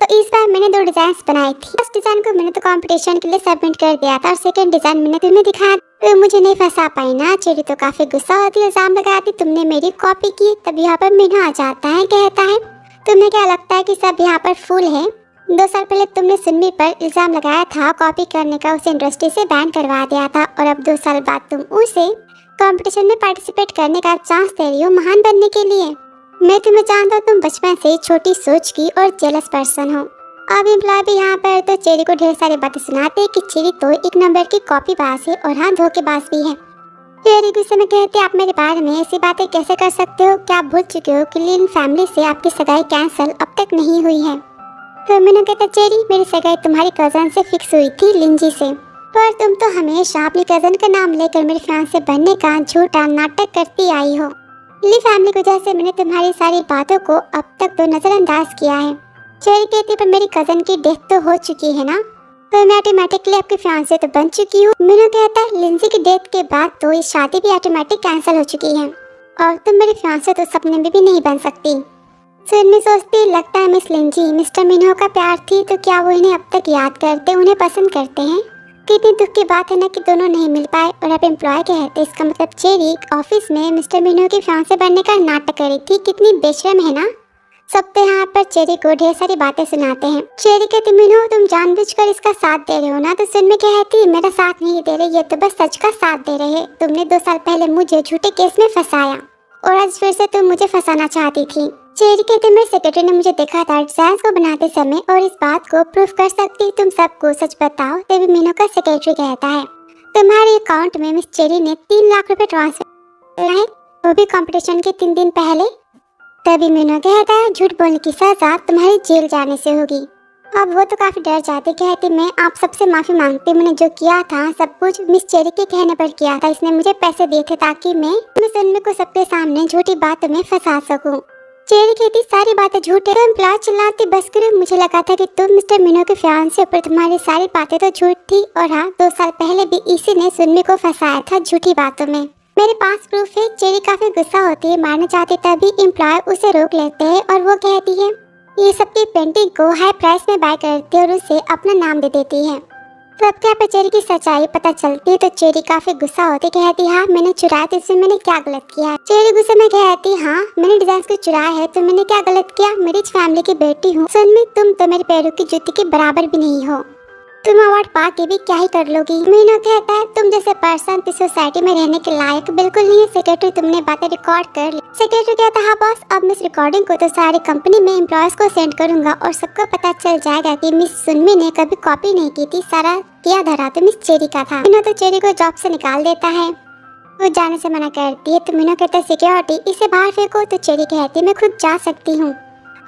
तो इस बार मैंने 2 डिजाइन बनाई थी। फर्स्ट डिजाइन को मैंने तो कंपटीशन के लिए सबमिट कर दिया था और सेकंड डिजाइन मैंने तुम्हें दिखाया, तो मुझे नहीं फंसा पाई ना। चेरी तो काफी गुस्सा होती है, इल्जाम लगाती तुमने मेरी कॉपी की। तब यहाँ पर मीनू आ जाता है, कहता है तुम्हें क्या लगता है कि सब यहाँ पर फूल है। 2 साल पहले तुमने सुन्नी पर इल्जाम लगाया था कॉपी करने का, उसे इंडस्ट्री से बैन करवा दिया था और अब 2 साल बाद तुम उसे कंपटीशन में पार्टिसिपेट करने का चांस दे रही हो महान बनने के लिए। मैं तुम्हें जानता हूँ तुम बचपन से छोटी सोच की और जेलस पर्सन हो। अब एम्प्लॉय भी यहाँ पर तो चेरी को ढेर सारी बातें सुनाते कि चेरी तो 1 नंबर की कॉपीबाज है और हाँ धोखेबाज भी है। चेरी गुस्से में कहती आप मेरे बारे में ऐसी बातें कैसे कर सकते हो, क्या आप भूल चुके हो कि लिन फैमिली से आपकी सगाई कैंसिल अब तक नहीं हुई है। तो मैंने कहता चेरी मेरी सगाई तुम्हारी कजन से फिक्स हुई थी लिंजी से, पर तुम तो हमेशा अपनी कजन का नाम लेकर मेरे फियांसे बनने का झूठा नाटक करती आई हो। ली फैमिली की वजह से मैंने तुम्हारी सारी बातों को अब तक तो नजरअंदाज किया है। चेरी कहती पर मेरी कजन की डेथ तो हो चुकी है ना, तो मैं ऑटोमेटिकली आपके फियांसे तो बन चुकी हूँ। मीनू कहता है लिंजी की डेथ के बाद तो ये शादी भी ऑटोमेटिक कैंसिल हो चुकी है और तुम मेरे फियांसे तो सपने में भी नहीं बन सकती। सुन्नी सोचती लगता है मिस लिंजी मिस्टर मीनू का प्यार थी, तो क्या वो इन्हें अब तक याद करते, उन्हें पसंद करते हैं। कितनी दुख की बात है ना कि दोनों नहीं मिल पाए। और अब एम्प्लॉय कहते इसका मतलब चेरी ऑफिस में मिस्टर मीनू की फियांसे बनने का नाटक करी थी, कितनी बेशर्म है ना। सब तो यहाँ पर चेरी को ढेर सारी बातें सुनाते हैं। चेरी कहती मीनू तुम जानबूझकर इसका साथ दे रहे हो ना। तो सुन्नी कहती मेरा साथ नहीं दे रहे, ये तो बस सच का साथ दे रहे। तुमने 2 साल पहले मुझे झूठे केस में फंसाया और आज फिर से तुम मुझे फंसाना चाहती थी। चेरी कहती मेरे सेक्रेटरी ने मुझे देखा था डिजाइन को बनाते समय और इस बात को प्रूफ कर सकती, तुम सबको सच बताओ। तभी मीनू का सेक्रेटरी कहता है तुम्हारे अकाउंट में मिस चेरी ने 3 लाख रुपए ट्रांसफर है, वो भी कंपटीशन के 3 दिन पहले। तभी मीनू कहता है झूठ बोलने की सजा तुम्हारी जेल जाने से होगी। अब वो तो काफी डर जाती, कहती मैं आप सबसे माफी मांगती, मैंने जो किया था सब कुछ मिस चेरी के कहने पर किया था। इसने मुझे पैसे दिए थे ताकि मैं सुनने को सबके सामने झूठी बातों में फंसा सकूं। चेरी कहती सारी बातें झूठे। तो एम्प्लॉय चिल्लाती बस करो, मुझे लगा था कि तुम मिस्टर मीनू के फियांसे पर तुम्हारी सारी बातें तो झूठ थी। और हाँ, 2 साल पहले भी इसी ने सुनमी को फंसाया था झूठी बातों में। मेरे पास प्रूफ है। चेरी काफी गुस्सा होती है, मारना चाहती, तभी एम्प्लॉय उसे रोक लेते हैं और वो कहती है ये सबकी पेंटिंग को हाई प्राइस में बाय करती है और उसे अपना नाम दे देती है। सबके यहाँ पे चेरी की सच्चाई पता चलती है तो चेरी काफी गुस्सा होती, कहती हाँ मैंने चुराया तो इसमें मैंने क्या गलत किया है। चेरी गुस्से में कहती हाँ मैंने डिजाइन को चुराया है तो मैंने क्या गलत किया, मैं रिच फैमिली की बेटी हूँ। सुनमी तुम तो मेरे पैरों की जूती के बराबर भी नहीं हो, तुम अवार्ड पा के भी क्या ही कर लोगी। मीनू कहता है तुम जैसे पर्सन इस सोसाइटी में रहने के लायक बिल्कुल नहीं है। सेक्रेटरी तुमने बातें रिकॉर्ड कर ली। सेक्रेटरी कहता है हाँ बॉस, अब मैं इस रिकॉर्डिंग को तो सारी कंपनी में एम्प्लॉयज को सेंड करूंगा और सबको पता चल जाएगा कि मिस सुनमी ने कभी कॉपी नहीं की थी, सारा किया धरा तो मिस चेरी का था। मीनू तो चेरी को जॉब से निकाल देता है, वो जाने से मना करती है तो मीनू कहता है सिक्योरिटी इसे बाहर फेंको। तो चेरी कहती मैं खुद जा सकती हूँ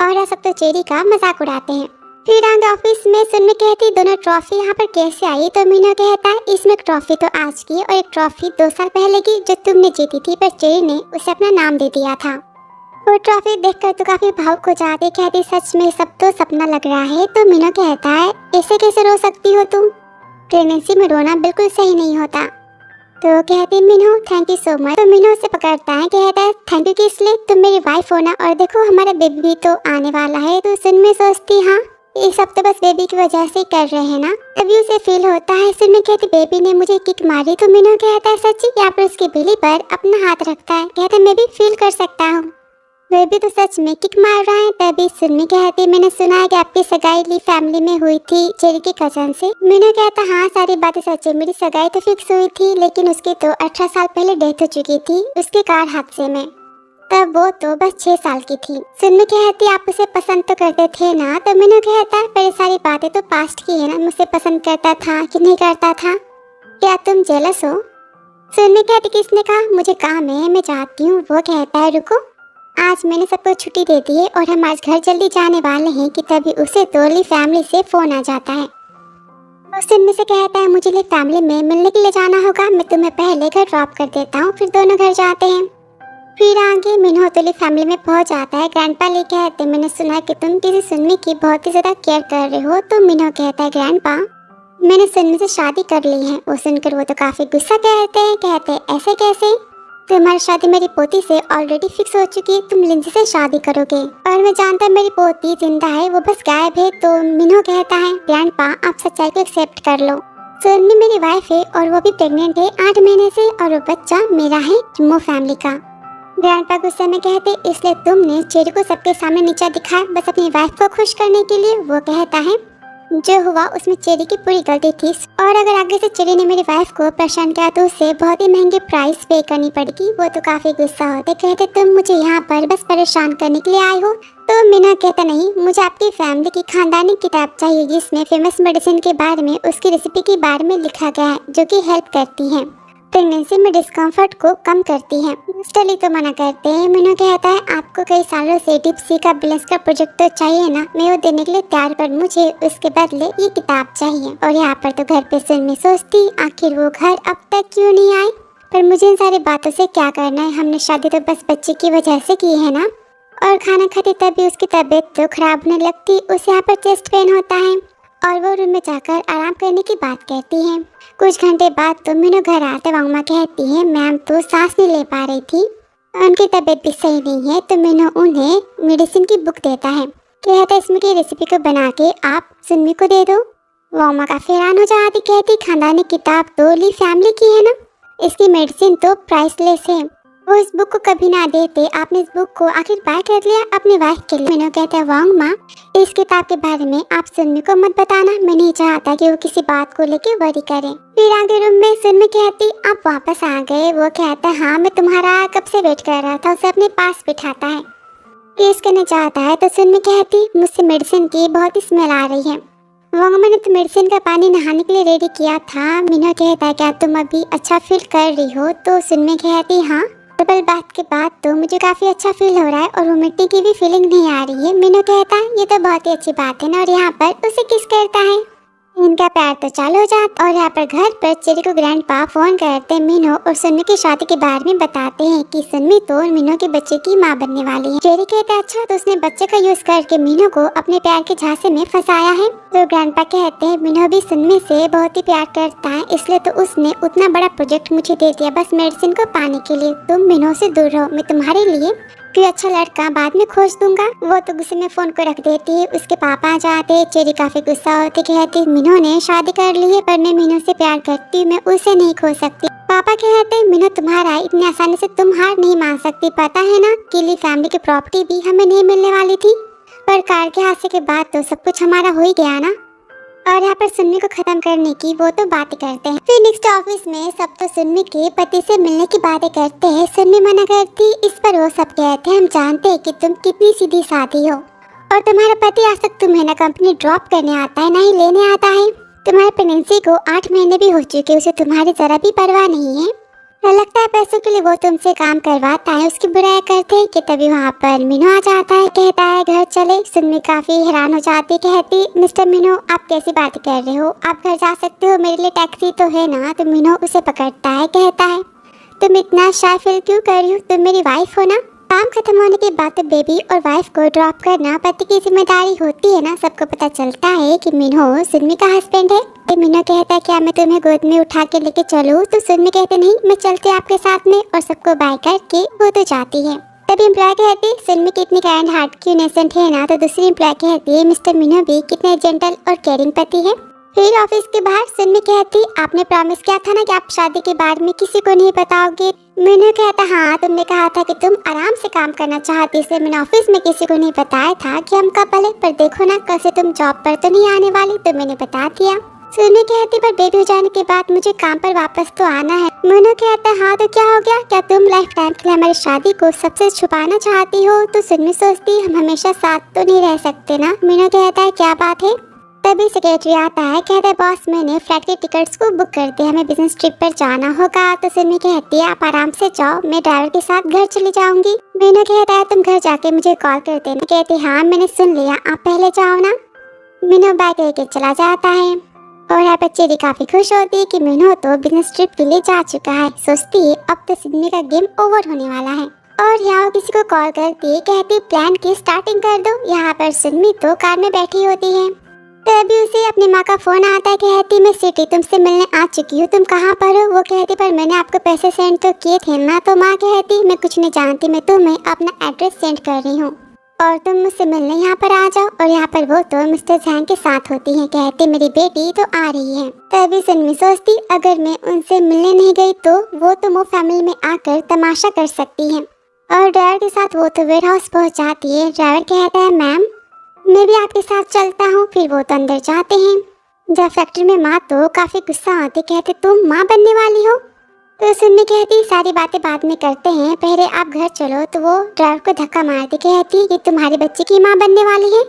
और ये सब तो चेरी का मजाक उड़ाते हैं। फिर आगे ऑफिस में सुनमी कहती दोनों ट्रॉफी यहाँ पर कैसे आई। तो मीनू कहता है इसमें एक ट्रॉफी तो आज की और एक ट्रॉफी 2 साल पहले की जो तुमने जीती थी, पर चेरी ने उसे अपना नाम दे दिया था। वो ट्रॉफी देखकर तो काफी भावुक हो जाती, कहती सच में सब तो सपना लग रहा है। तो मीनू कहता है ऐसे कैसे रो सकती हो तुम, प्रेगनेंसी में रोना बिल्कुल सही नहीं होता। तो कहती Meenu thank you so much. तो मीनू उसे पकड़ता है, कहता है थैंक यू किस लिए, तुम मेरी वाइफ हो ना, और देखो हमारा बेबी भी तो आने वाला है। तो सुनमी सोचती हाँ ये सब तो बस बेबी की वजह से कर रहे हैं ना, तभी उसे फील होता है। सुनमी कहती बेबी ने मुझे किक मारी। तो मीनू कहता है सच्ची, यहाँ पर उसकी बिल्ली पर अपना हाथ रखता है, कहता है मैं भी फील कर सकता हूँ, बेबी तो सच में किक मार रहा है। तभी सुनमी कहती मैंने सुना है कि आपकी सगाई ली फैमिली में हुई थी चेरी के कजन से। मीनू कहता हाँ सारी बातें सच है, मेरी सगाई तो फिक्स हुई थी लेकिन उसकी तो 18 साल पहले डेथ हो चुकी थी उसके कार हादसे में, तब वो तो बस 6 साल की थी। सुनमी कहती आप उसे पसंद तो करते थे ना। तो मीनू कहता है पर ये सारी बातें तो पास्ट की है ना, मुझसे पसंद करता था कि नहीं करता था, क्या तुम जेलस हो। सुनमी कहती किसने कहा, मुझे काम है मैं जाती हूँ। वो कहता है रुको, आज मैंने सबको छुट्टी दे दी है और हम आज घर जल्दी जाने वाले हैं कि तभी उसे तोली फैमिली से फोन आ जाता है। वो सुनमी से कहता है मुझे लिए फैमिली में मिलने के लिए जाना होगा, मैं तुम्हें पहले घर ड्रॉप कर देता हूँ। फिर दोनों घर जाते हैं। फिर आगे मीनू तोली फैमिली में पहुंच जाता है। ग्रैंडपा ले कहते मैंने सुना कि तुम किसी सुनमी की बहुत ही ज्यादा केयर कर रहे हो। तो मीनू कहता है ग्रैंडपा मैंने सुनमी से शादी कर ली है। वो सुनकर वो तो काफी गुस्सा कहते ऐसे कैसे, तुम्हारी शादी मेरी पोती से ऑलरेडी फिक्स हो चुकी है, तुम लिंजी से शादी करोगे और मैं जानता मेरी पोती जिंदा है, वो बस गायब है। तो मीनू कहता है ग्रैंडपा आप सच्चाई को एक्सेप्ट कर लो, सुनमी मेरी वाइफ है और वो भी प्रेग्नेंट है 8 महीने से और वो बच्चा मेरा है जुम्मो फैमिली का। ग्रैंडपा गुस्से में कहते इसलिए तुमने चेरी को सबके सामने नीचा दिखाया बस अपनी वाइफ को खुश करने के लिए। वो कहता है जो हुआ उसमें चेरी की पूरी गलती थी और अगर आगे से चेरी ने मेरी वाइफ को परेशान किया तो उसे बहुत ही महंगी प्राइस पे करनी पड़ेगी। वो तो काफी गुस्सा होते, कहते तुम मुझे यहाँ पर बस परेशान करने के लिए आए हो। तो मीना कहता नहीं, मुझे आपकी फैमिली की खानदानी किताब चाहिए जिसमें फेमस मेडिसिन के बारे में उसकी रेसिपी के बारे में लिखा गया है जो कि हेल्प करती है, प्रेगनेंसी में डिस्कम्फर्ट को कम करती है। मिस्टर ली तो मना करते हैं। मीनू कहता है आपको कई सालों से डीप सी का बैलेंस का प्रोजेक्ट तो चाहिए ना, मैं वो देने के लिए तैयार, पर मुझे उसके बदले ये किताब चाहिए। और यहाँ पर तो घर पे सुनमी सोचती आखिर वो घर अब तक क्यों नहीं आए, पर मुझे इन सारी बातों से क्या करना है, हमने शादी तो बस बच्चे की वजह से की है ना। और खाना खाते तभी उसकी तबीयत तो खराब होने लगती, उसे यहाँ पर चेस्ट पेन होता है और वो रूम में जाकर आराम करने की बात कहती है। कुछ घंटे बाद तो मीनू घर आते वांगमा कहती है मैम तो सांस नहीं ले पा रही थी, उनकी तबीयत भी सही नहीं है। तो मीनू उन्हें मेडिसिन की बुक देता है, कहता है इसमें की रेसिपी को बना के आप सुनमी को दे दो। वांगमा काफी हैरान हो जाती, कहती खानदानी किताब तो ली फैमिली की है ना, इसकी मेडिसिन तो प्राइसलेस है, वो इस बुक को कभी ना देते, आपने इस बुक को आखिर बाय कर लिया अपनी वाइफ के लिए। मीनू कहता है वांगमा इस किताब के बारे में आप सुनमी को मत बताना, मैं नहीं चाहता कि वो किसी बात को लेके वरी करे। फिर आगे रूम में सुनमी कहती आप वापस आ गए। वो कहता है हाँ मैं तुम्हारा कब से वेट कर रहा था। उसे अपने पास बिठाता है, केस करना चाहता है। तो सुनमी कहती मुझसे मेडिसिन की बहुत ही स्मेल आ रही है। वांगमा ने तो मेडिसिन का पानी नहाने के लिए रेडी किया था। मीनू कहता है क्या तुम अभी अच्छा फील कर रही हो। तो सुनमी कहती हाँ डबल बात के बाद तो मुझे काफी अच्छा फील हो रहा है और वो मिट्टी की भी फीलिंग नहीं आ रही है। मीनू कहता है ये तो बहुत ही अच्छी बात है ना, और यहाँ पर उसे किस करता है। इनका प्यार तो चालू हो जाता और यहाँ पर घर पर चेरी को ग्रैंडपा फोन करते मीनू और सुन्नी की शादी के बारे में बताते हैं कि सुन्नी तो मीनू के बच्चे की माँ बनने वाली है। चेरी कहता है अच्छा, तो उसने बच्चे का यूज करके मीनू को अपने प्यार के झांसे में फंसाया है। तो ग्रैंडपा कहते हैं मीनू भी सुन्नी से बहुत ही प्यार करता है, इसलिए तो उसने उतना बड़ा प्रोजेक्ट मुझे दे दिया बस मेडिसिन को पाने के लिए। तुम मीनू से दूर रहो, मैं तुम्हारे लिए कोई अच्छा लड़का बाद में खोज दूंगा। वो तो गुस्से में फोन को रख देती है। उसके पापा आ जाते, चेरी काफी गुस्सा होती, कहती मीनू ने शादी कर ली है पर मैं मीनू से प्यार करती हूँ, मैं उसे नहीं खोज सकती। पापा कहते मीनू तुम्हारा इतनी आसानी से तुम हार नहीं मान सकती, पता है ना किली फैमिली की प्रॉपर्टी भी हमें नहीं मिलने वाली थी, पर कार के हादसे के बाद तो सब कुछ हमारा हो ही गया ना। और यहाँ पर सुन्नी को खत्म करने की वो तो बातें करते हैं। फिर नेक्स्ट ऑफिस में सब तो सुन्नी के पति से मिलने की बातें करते हैं। सुन्नी मना करती, इस पर वो सब कहते हैं हम जानते हैं कि तुम कितनी सीधी सादी हो और तुम्हारा पति आज तक तुम्हें ना कंपनी ड्रॉप करने आता है ना ही लेने आता है। तुम्हारे प्रेगनेंसी को 8 महीने भी हो चुके, उसे तुम्हारी जरा भी परवाह नहीं है। लगता है पैसों के लिए वो तुमसे काम करवाता है, उसकी बुराई करते हैं कि तभी वहाँ पर मीनू आ जाता है, कहता है घर चले। सुन्नी काफी हैरान हो जाती, कहती मिस्टर मीनू आप कैसी बात कर रहे हो, आप घर जा सकते हो, मेरे लिए टैक्सी तो है ना। तो मीनू उसे पकड़ता है, कहता है तुम इतना शाय फील क्यों कर रही हो, तुम मेरी वाइफ हो ना। काम खत्म होने के बाद तो बेबी और वाइफ को ड्रॉप करना पति की जिम्मेदारी होती है ना। सबको पता चलता है कि मीनू सुन्नी का हस्बैंड है। तो मीनू कहता है क्या मैं तुम्हें गोद में उठा के लेके चलूं। तो सुन्नी कहते नहीं, मैं चलती आपके साथ में, और सबको बाय करके वो तो जाती है। तभी एम्प्लॉय कहती सुन्नी कितनी काइंड हार्ट की इनोसेंट है ना। तो दूसरी एम्प्लॉय कहती है मिस्टर मीनू भी कितने जेंटल और केयरिंग पति है। फिर ऑफिस के बाहर सुन्नी कहती आपने प्रॉमिस किया था ना कि आप शादी के बारे में किसी को नहीं बताओगे। मीनू कहता हाँ, तुमने कहा था कि तुम आराम से काम करना चाहती, इसलिए मैंने ऑफिस में किसी को नहीं बताया था कि हम कपल है, पर देखो ना कल से तुम जॉब पर तो नहीं आने वाली, तो मैंने बता दिया। सुन्नी कहती पर बेबी हो जाने के बाद मुझे काम पर वापस तो आना है। मीनू कहता हाँ तो क्या हो गया, क्या तुम लाइफ टाइम के लिए हमारी शादी को सबसे छुपाना चाहती हो। तो सुन्नी सोचती हम हमेशा साथ तो नहीं रह सकते ना। मीनू कहता है क्या बात है। तभी सेक्रेटरी आता है, कहता है बॉस मैंने फ्लाइट के टिकट्स को बुक कर दिया, हमें बिजनेस ट्रिप पर जाना होगा। तो सुन्नी कहती है आप आराम से जाओ, मैं ड्राइवर के साथ घर चली जाऊंगी। मीनू कहता है तुम घर जाके मुझे कॉल कर देना। कहती हाँ मैंने सुन लिया, आप पहले जाओ ना। मीनू बैग लेके चला जाता है और यहाँ पर चेरी काफी खुश होती है कि मीनू तो बिजनेस ट्रिप के लिए जा चुका है। सोचती है अब तो सुन्नी का गेम ओवर होने वाला है और यहाँ किसी को कॉल करती है, कहती प्लान की स्टार्टिंग कर दो। यहाँ पर सुन्नी तो कार में बैठी होती है। तभी उसे अपनी माँ का फोन आता है, कहती मैं सिटी तुमसे मिलने आ चुकी हूँ, तुम कहाँ पर हो। वो कहती पर मैंने आपको पैसे सेंड तो किए थे ना। तो माँ कहती मैं कुछ नहीं जानती, मैं तुम्हें अपना एड्रेस सेंड कर रही हूँ और तुम मुझसे मिलने यहाँ पर आ जाओ। और यहाँ पर वो तो मिस्टर जैंग के साथ होती है, कहती मेरी बेटी तो आ रही है। तभी सुन्नी सोचती अगर मैं उनसे मिलने नहीं गई तो वो फैमिली में आकर तमाशा कर सकती है। और ड्राइवर के साथ वो तो वेयर हाउस पहुँच जाती है। ड्राइवर कहता है मैम मैं भी आपके साथ चलता हूँ। फिर वो तो अंदर जाते हैं। जब फैक्ट्री में माँ तो काफी गुस्सा आती, कहते तुम माँ बनने वाली हो। तो सुन्नी कहती सारी बातें बाद में करते हैं, पहले आप घर चलो। तो वो ड्राइवर को धक्का मारती, कहती कि तुम्हारे बच्चे की माँ बनने वाली है,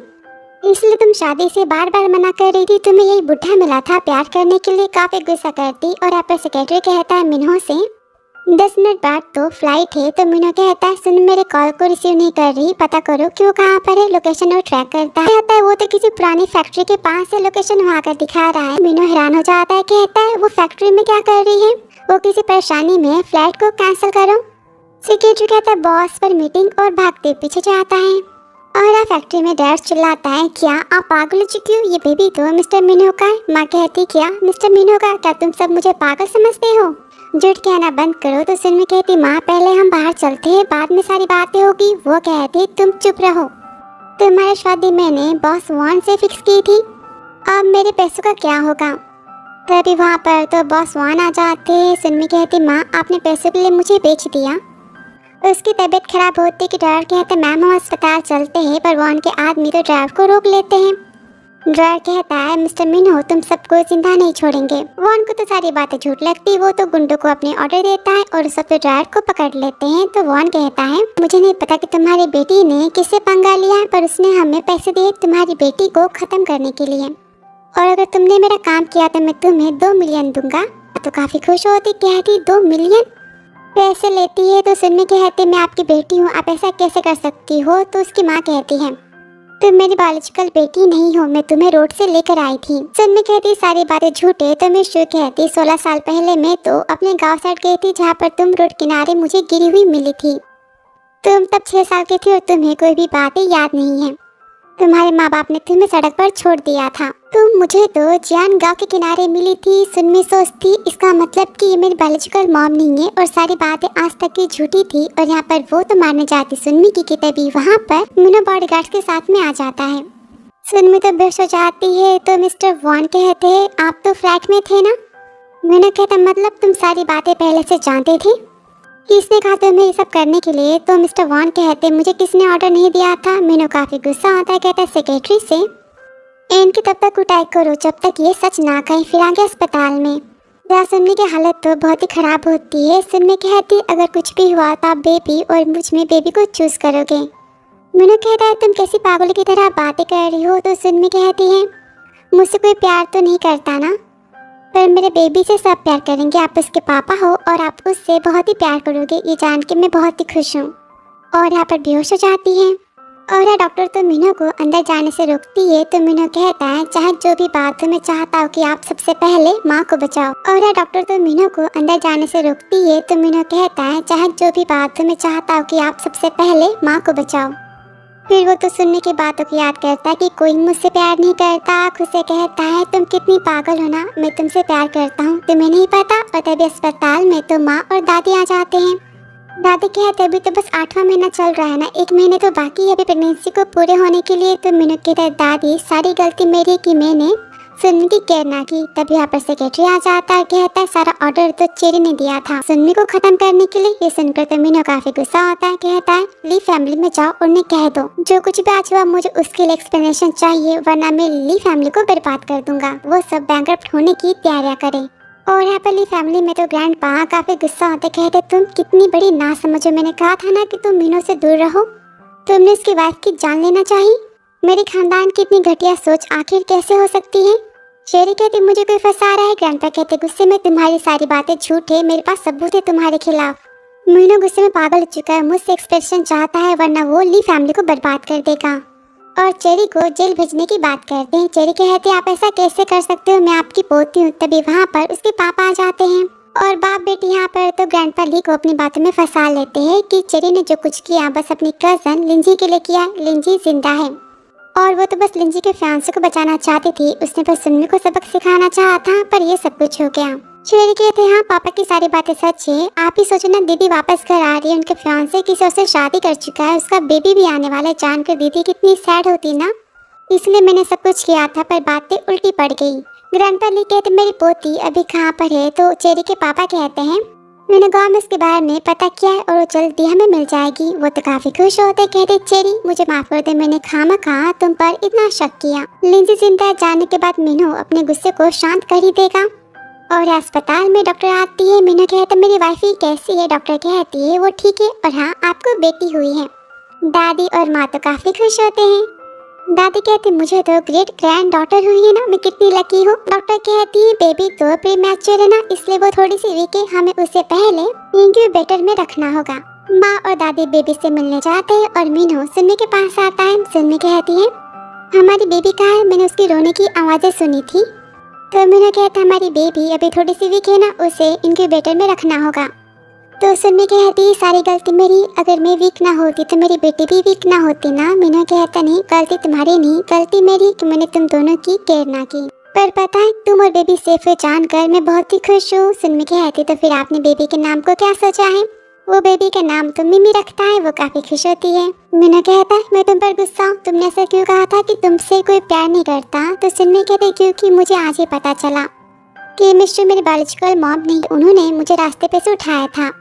इसलिए तुम शादी से बार बार मना कर रही थी, तुम्हें यही बुढ़ा मिला था प्यार करने के लिए। काफी गुस्सा करती और यहाँ पर सेक्रेटरी कहता है मीनू से 10 मिनट बाद तो फ्लाइट है। तो मीनू कहता है सुन मेरे कॉल को रिसीव नहीं कर रही, पता करो क्यों कहाँ पर है। लोकेशन वो ट्रैक करता है, कहता है वो तो किसी पुरानी फैक्ट्री के पास है, लोकेशन वहाँ का दिखा रहा है। मीनू हैरान हो जाता है, कहता है वो फैक्ट्री में क्या कर रही है, वो किसी परेशानी में, फ्लाइट को कैंसिल करो। सेक्रेटरी कहता है बॉस पर मीटिंग और भागते पीछे जाता है। और फैक्ट्री में डैड चिल्लाता है क्या आप पागल हो चुकी हो, ये बेबी तो मिस्टर मीनू का है। माँ कहती क्या मिस्टर मीनू का, क्या तुम सब मुझे पागल समझते हो, झूठ कहना बंद करो। तो सुन्नी कहती माँ पहले हम बाहर चलते हैं, बाद में सारी बातें होगी। वो कहती तुम चुप रहो, तुम्हारी शादी मैंने बॉस वॉन से फिक्स की थी, अब मेरे पैसों का क्या होगा। तभी वहाँ पर तो बॉस वॉन आ जाते। सुन्नी कहती माँ आपने पैसों के लिए मुझे बेच दिया। उसकी तबीयत खराब होती कि ड्राइवर कहते मैम हम अस्पताल चलते हैं, पर वॉन के आदमी तो ड्राइवर को रोक लेते हैं। ड्राइवर कहता है मिस्टर मीनू तुम सबको जिंदा नहीं छोड़ेंगे। वॉन को तो सारी बातें झूठ लगती, वो तो गुंडों को अपने ऑर्डर देता है और सब तो ड्राइवर को पकड़ लेते हैं। तो वॉन कहता है मुझे नहीं पता कि तुम्हारी बेटी ने किससे पंगा लिया है, पर उसने हमें पैसे दिए तुम्हारी बेटी को खत्म करने के लिए, और अगर तुमने मेरा काम किया तो मैं तुम्हें 2 मिलियन दूंगा। तो काफी खुश होती, कहती 2 मिलियन। पैसे लेती है तो सुनने कहते मैं आपकी बेटी हूँ, आप ऐसा कैसे कर सकती हो? तो उसकी माँ कहती है तुम मेरी बायोलॉजिकल बेटी नहीं हो, मैं तुम्हें रोड से लेकर आई थी। सुनने कहती सारी बातें झूठे, तो मैं शू कहती 16 साल पहले मैं तो अपने गांव साइड गई थी जहाँ पर तुम रोड किनारे मुझे गिरी हुई मिली थी। तुम तब 6 साल की थी और तुम्हें कोई भी बातें याद नहीं है। तुम्हारे माँ बाप ने तुम्हें सड़क पर छोड़ दिया था। तुम मुझे तो जान गांव के किनारे मिली थी। सुनने सोचती इसका मतलब कि ये मेरी बायोलॉजिकल मॉम नहीं है और सारी बातें आज तक की झूठी थी और यहाँ पर वो तो मारने जाती सुनमी की तभी वहाँ पर मीनू बॉडीगार्ड्स के साथ में आ जाता है। सुनमी तो बेहोश हो जाती है तो मिस्टर वॉन कहते हैं आप तो फ्लैट में थे ना? मीनू कहता मतलब तुम सारी बातें पहले से जानते थे? किसने कहा तुम्हें ये सब करने के लिए? तो मिस्टर वॉन कहते मुझे किसने ऑर्डर नहीं दिया था। मीनू काफी गुस्सा आता है, कहता है सेक्रेटरी से। इनकी तब तक कुटाई करो जब तक ये सच ना कहें, फिर आगे अस्पताल में। जहाँ सुनने की हालत तो बहुत ही खराब होती है। सुनने कहती अगर कुछ भी हुआ तो आप बेबी और मुझ में बेबी को चूज करोगे। मीनू कहता है तुम कैसी पागल की तरह बातें कर रही हो? तो सुनने कहती है मुझसे कोई प्यार तो नहीं करता ना, पर मेरे बेबी से सब प्यार करेंगे। आप उसके पापा हो और आप उससे बहुत ही प्यार करोगे, ये जान के मैं बहुत ही खुश हूँ। और यहाँ पर बेहोश हो जाती है। और डॉक्टर तो मीनू को अंदर जाने से रोकती है। तो मीनू कहता है चाहे जो भी बात हो मैं चाहता हूँ कि आप सबसे पहले माँ को बचाओ। और डॉक्टर तो मीनू को अंदर जाने से रोकती है। तो मीनू कहता है चाहे जो भी बात हो मैं चाहता हूँ कि आप सबसे पहले माँ को बचाओ। फिर वो तो सुनने की बातों को याद करता है कि कोई मुझसे प्यार नहीं करता। खुद से कहता है तुम कितनी पागल हो ना, मैं तुमसे प्यार करता हूँ, तुम्हें नहीं पता। और तभी अस्पताल में तो माँ और दादी आ जाते हैं। दादी कहते अभी तो बस 8वां महीना चल रहा है ना, 1 महीने तो बाकी है अभी प्रेगनेंसी को पूरे होने के लिए। तो मीनू कहता है दादी सारी गलती मेरी कि मैंने सुनने की केयर ना की। तभी यहाँ पर सेक्रेटरी आ जाता है, कहता है सारा ऑर्डर तो चेरी ने दिया था सुनने को खत्म करने के लिए। ये सुनकर तो मीनू काफी गुस्सा होता है, कहता है ली फैमिली में जाओ और उन्हें कह दो जो कुछ भी आज हुआ मुझे उसके लिए एक्सप्लेनेशन चाहिए, वरना मैं ली फैमिली को बर्बाद कर दूंगा। वो सब बैंकरप्ट होने की तैयारियां करे। और यहाँ पर ली फैमिली में तो ग्रैंड पा काफी गुस्सा होते, कहते तुम कितनी बड़ी ना समझो, मैंने कहा था ना कि तुम मीनू से दूर रहो। तुमने उसकी वाइफ की जान लेना चाहिए। मेरे खानदान की इतनी घटिया सोच आखिर कैसे हो सकती है? शेरी कहती मुझे कोई फंसा रहा है। ग्रैंडपा कहते गुस्से में तुम्हारी सारी बातें झूठ है, मेरे पास सबूत है तुम्हारे खिलाफ। मीनू गुस्से में पागल हो चुका है, मुझसे एक्सप्रेशन चाहता है वरना वो ली फैमिली को बर्बाद कर देगा। और चेरी को जेल भेजने की बात करते हैं। चेरी कहते आप ऐसा कैसे कर सकते हो, मैं आपकी पोती हूँ। तभी वहाँ पर उसके पापा आ जाते हैं और बाप बेटी यहाँ पर तो ग्रैंडपा ली को अपनी बातों में फंसा लेते हैं कि चेरी ने जो कुछ किया बस अपनी कजन लिंजी के लिए किया। लिंजी जिंदा है और वो तो बस लिंजी के फियांसे को बचाना चाहती थी, उसने बस सुनने को सबक सिखाना चाहा था, पर ये सब कुछ हो गया। चेरी कहते हाँ पापा की सारी बातें सच है। आप ही सोचो ना दीदी वापस घर आ रही है, उनके फियांसे किसी और से शादी कर चुका है, उसका बेबी भी आने वाला है। जानकर दीदी कितनी सैड होती ना, इसलिए मैंने सब कुछ किया था, पर बातें उल्टी पड़ गई। ग्रैंडपा ली कहते मेरी पोती अभी कहाँ पर है? तो चेरी के पापा कहते हैं मैंने गांव में उसके बारे में पता किया है और वो जल्दी हमें मिल जाएगी। वो तो काफी खुश होते, कहते चेरी मुझे माफ कर दे, मैंने खामखा तुम पर इतना शक किया। लिंजी जिंदा जाने के बाद मीनू अपने गुस्से को शांत कर ही देगा। और अस्पताल में डॉक्टर आती है। मीनू कहते मेरी वाइफी कैसी है? डॉक्टर कहती है वो ठीक है और हाँ आपको बेटी हुई है। दादी और माँ तो काफी खुश होते हैं। दादी कहती मुझे तो ग्रेट ग्रैंड डॉटर हुई है ना, मैं कितनी लकी हूँ। डॉक्टर कहती है बेबी तो प्रीमैच्योर है ना, इसलिए वो थोड़ी सी वीक है, हमें उसे पहले इंक्यूबेटर में रखना होगा। माँ और दादी बेबी से मिलने जाते हैं और मीनू सुन्नी के पास आता है। सुन्नी कहती है हमारी बेबी कहाँ है? मैंने उसकी रोने की आवाजें सुनी थी। तो मीनू कहता हमारी बेबी अभी थोड़ी सी वीक है ना, उसे इंक्यूबेटर में रखना होगा। तो सुन्नी कहती सारी गलती मेरी, अगर मैं वीक ना होती तो मेरी बेटी भी वीक ना होती ना। मीनू कहता नहीं गलती तुम्हारी नहीं, गलती मेरी कि मैंने तुम दोनों की केयर ना की। पर पता है तुम और बेबी सेफ है जानकर मैं बहुत ही खुश हूँ। सुन्नी कहती तो फिर आपने बेबी के नाम को क्या सोचा है? वो बेबी का नाम तो मिमी रखता है, वो काफी खुश होती है। मीनू कहता है मैं तुम पर गुस्सा हूँ, तुमने ऐसा क्यों कहा था कि तुमसे कोई प्यार नहीं करता? तो सुन्नी कहती क्योंकि मुझे आज ही पता चला कि मिस्टर मेरी बायोलॉजिकल मॉम नहीं, उन्होंने मुझे रास्ते पे से उठाया था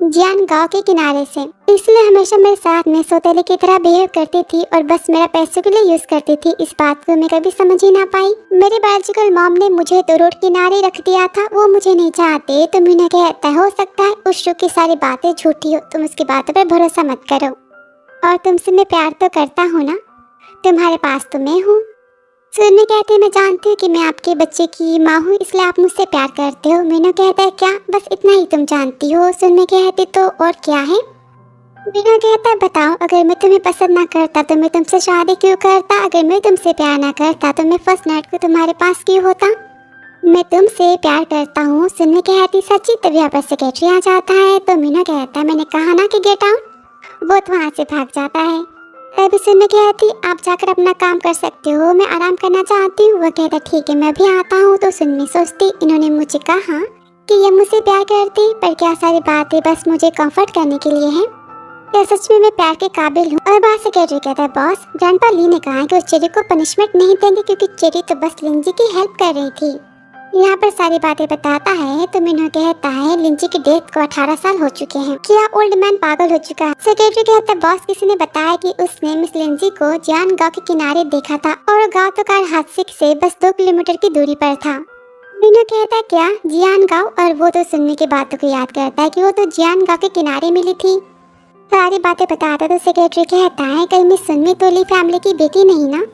जियान गांव के किनारे से, इसलिए हमेशा मेरे साथ में सौतेले की तरह बिहेव करती थी और बस मेरा पैसों के लिए यूज करती थी। इस बात को मैं कभी समझ ही ना पाई। मेरे बायोलॉजिकल मॉम ने मुझे तो रोड किनारे रख दिया था, वो मुझे नहीं चाहते। तो मीनू कहता हो सकता है उस शो की सारी बातें झूठी हो, तुम उसकी बातों पर भरोसा मत करो। और तुमसे मैं प्यार तो करता हूँ ना, तुम्हारे पास तो मैं हूँ। सुनने कहते हैं मैं जानती हूँ कि मैं आपके बच्चे की माँ हूँ, इसलिए आप मुझसे प्यार करते हो। मीनू कहता है क्या बस इतना ही तुम जानती हो? सुनने कहती तो और क्या है? मीनू कहता है बताओ, अगर मैं तुम्हें पसंद ना करता तो मैं तुमसे शादी क्यों करता? अगर मैं तुमसे प्यार ना करता तो मैं फर्स्ट नाइट को तुम्हारे पास क्यों होता? मैं तुमसे प्यार करता हूँ। सुनने कहती सच्ची? तभी यहाँ पर सेक्रेटरी आ जाता है तो मीनू कहता है मैंने कहा ना कि गेट आउट। वो तो वहाँ से भाग जाता है। तभी सुनने कहती आप जाकर अपना काम कर सकते हो, मैं आराम करना चाहती हूँ। वो कहता ठीक है मैं भी आता हूँ। तो सुनने सोचती इन्होंने मुझे कहा कि ये मुझसे प्यार करती, पर क्या सारी बातें बस मुझे कंफर्ट करने के लिए है? क्या सच में मैं प्यार के काबिल हूँ? और बात सेक्रेटरी कहता है बॉस, ग्रैंडपा ली ने कहा कि उस चेरी को पनिशमेंट नहीं देंगे क्योंकि चेरी तो बस लिंजी की हेल्प कर रही थी। यहाँ पर सारी बातें बताता है तो मीनू कहता है लिंजी की डेथ को 18 साल हो चुके हैं, क्या ओल्ड मैन पागल हो चुका है? सेक्रेटरी कहता है बॉस किसी ने बताया कि उसने मिस लिंजी को जियान गांव के किनारे देखा था और गांव तो कार हादसे से बस 2 किलोमीटर की दूरी पर था। मीनू कहता है क्या जियान गांव? और वो तो सुनने की बातों को याद करता है कि वो तो जियान गांव के किनारे मिली थी। सारी बातें बताता तो सेक्रेटरी कहता है कहीं मिस सुनमी तो ली फैमिली की बेटी नहीं ना?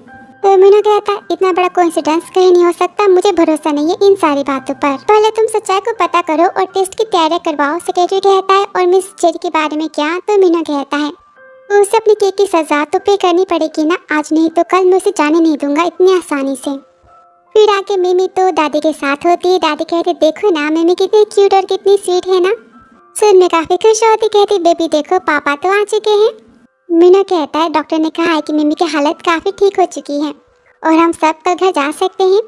तो मीनू कहता है इतना बड़ा कोइंसिडेंस कहीं नहीं हो सकता, मुझे भरोसा नहीं है इन सारी बातों पर। पहले तुम सच्चाई को पता करो और टेस्ट की तैयारी करवाओ। सेक्रेटरी कहता है और मिस चेरी के बारे में क्या? तो मीनू कहता है तो उसे अपनी केक की सजा तो पे करनी पड़ेगी ना, आज नहीं तो कल मैं उसे जाने नहीं दूंगा इतनी आसानी से। फिर आके मिमी तो दादी के साथ होती है। दादी कहती देखो ना मिमी कितनी क्यूट और कितनी स्वीट है ना। सुन में काफी खुश होती, कहती बेबी देखो पापा तो आ चुके हैं। मीनू कहता है डॉक्टर ने कहा है कि मिमी की हालत काफी ठीक हो चुकी है और हम सब तो घर जा सकते हैं।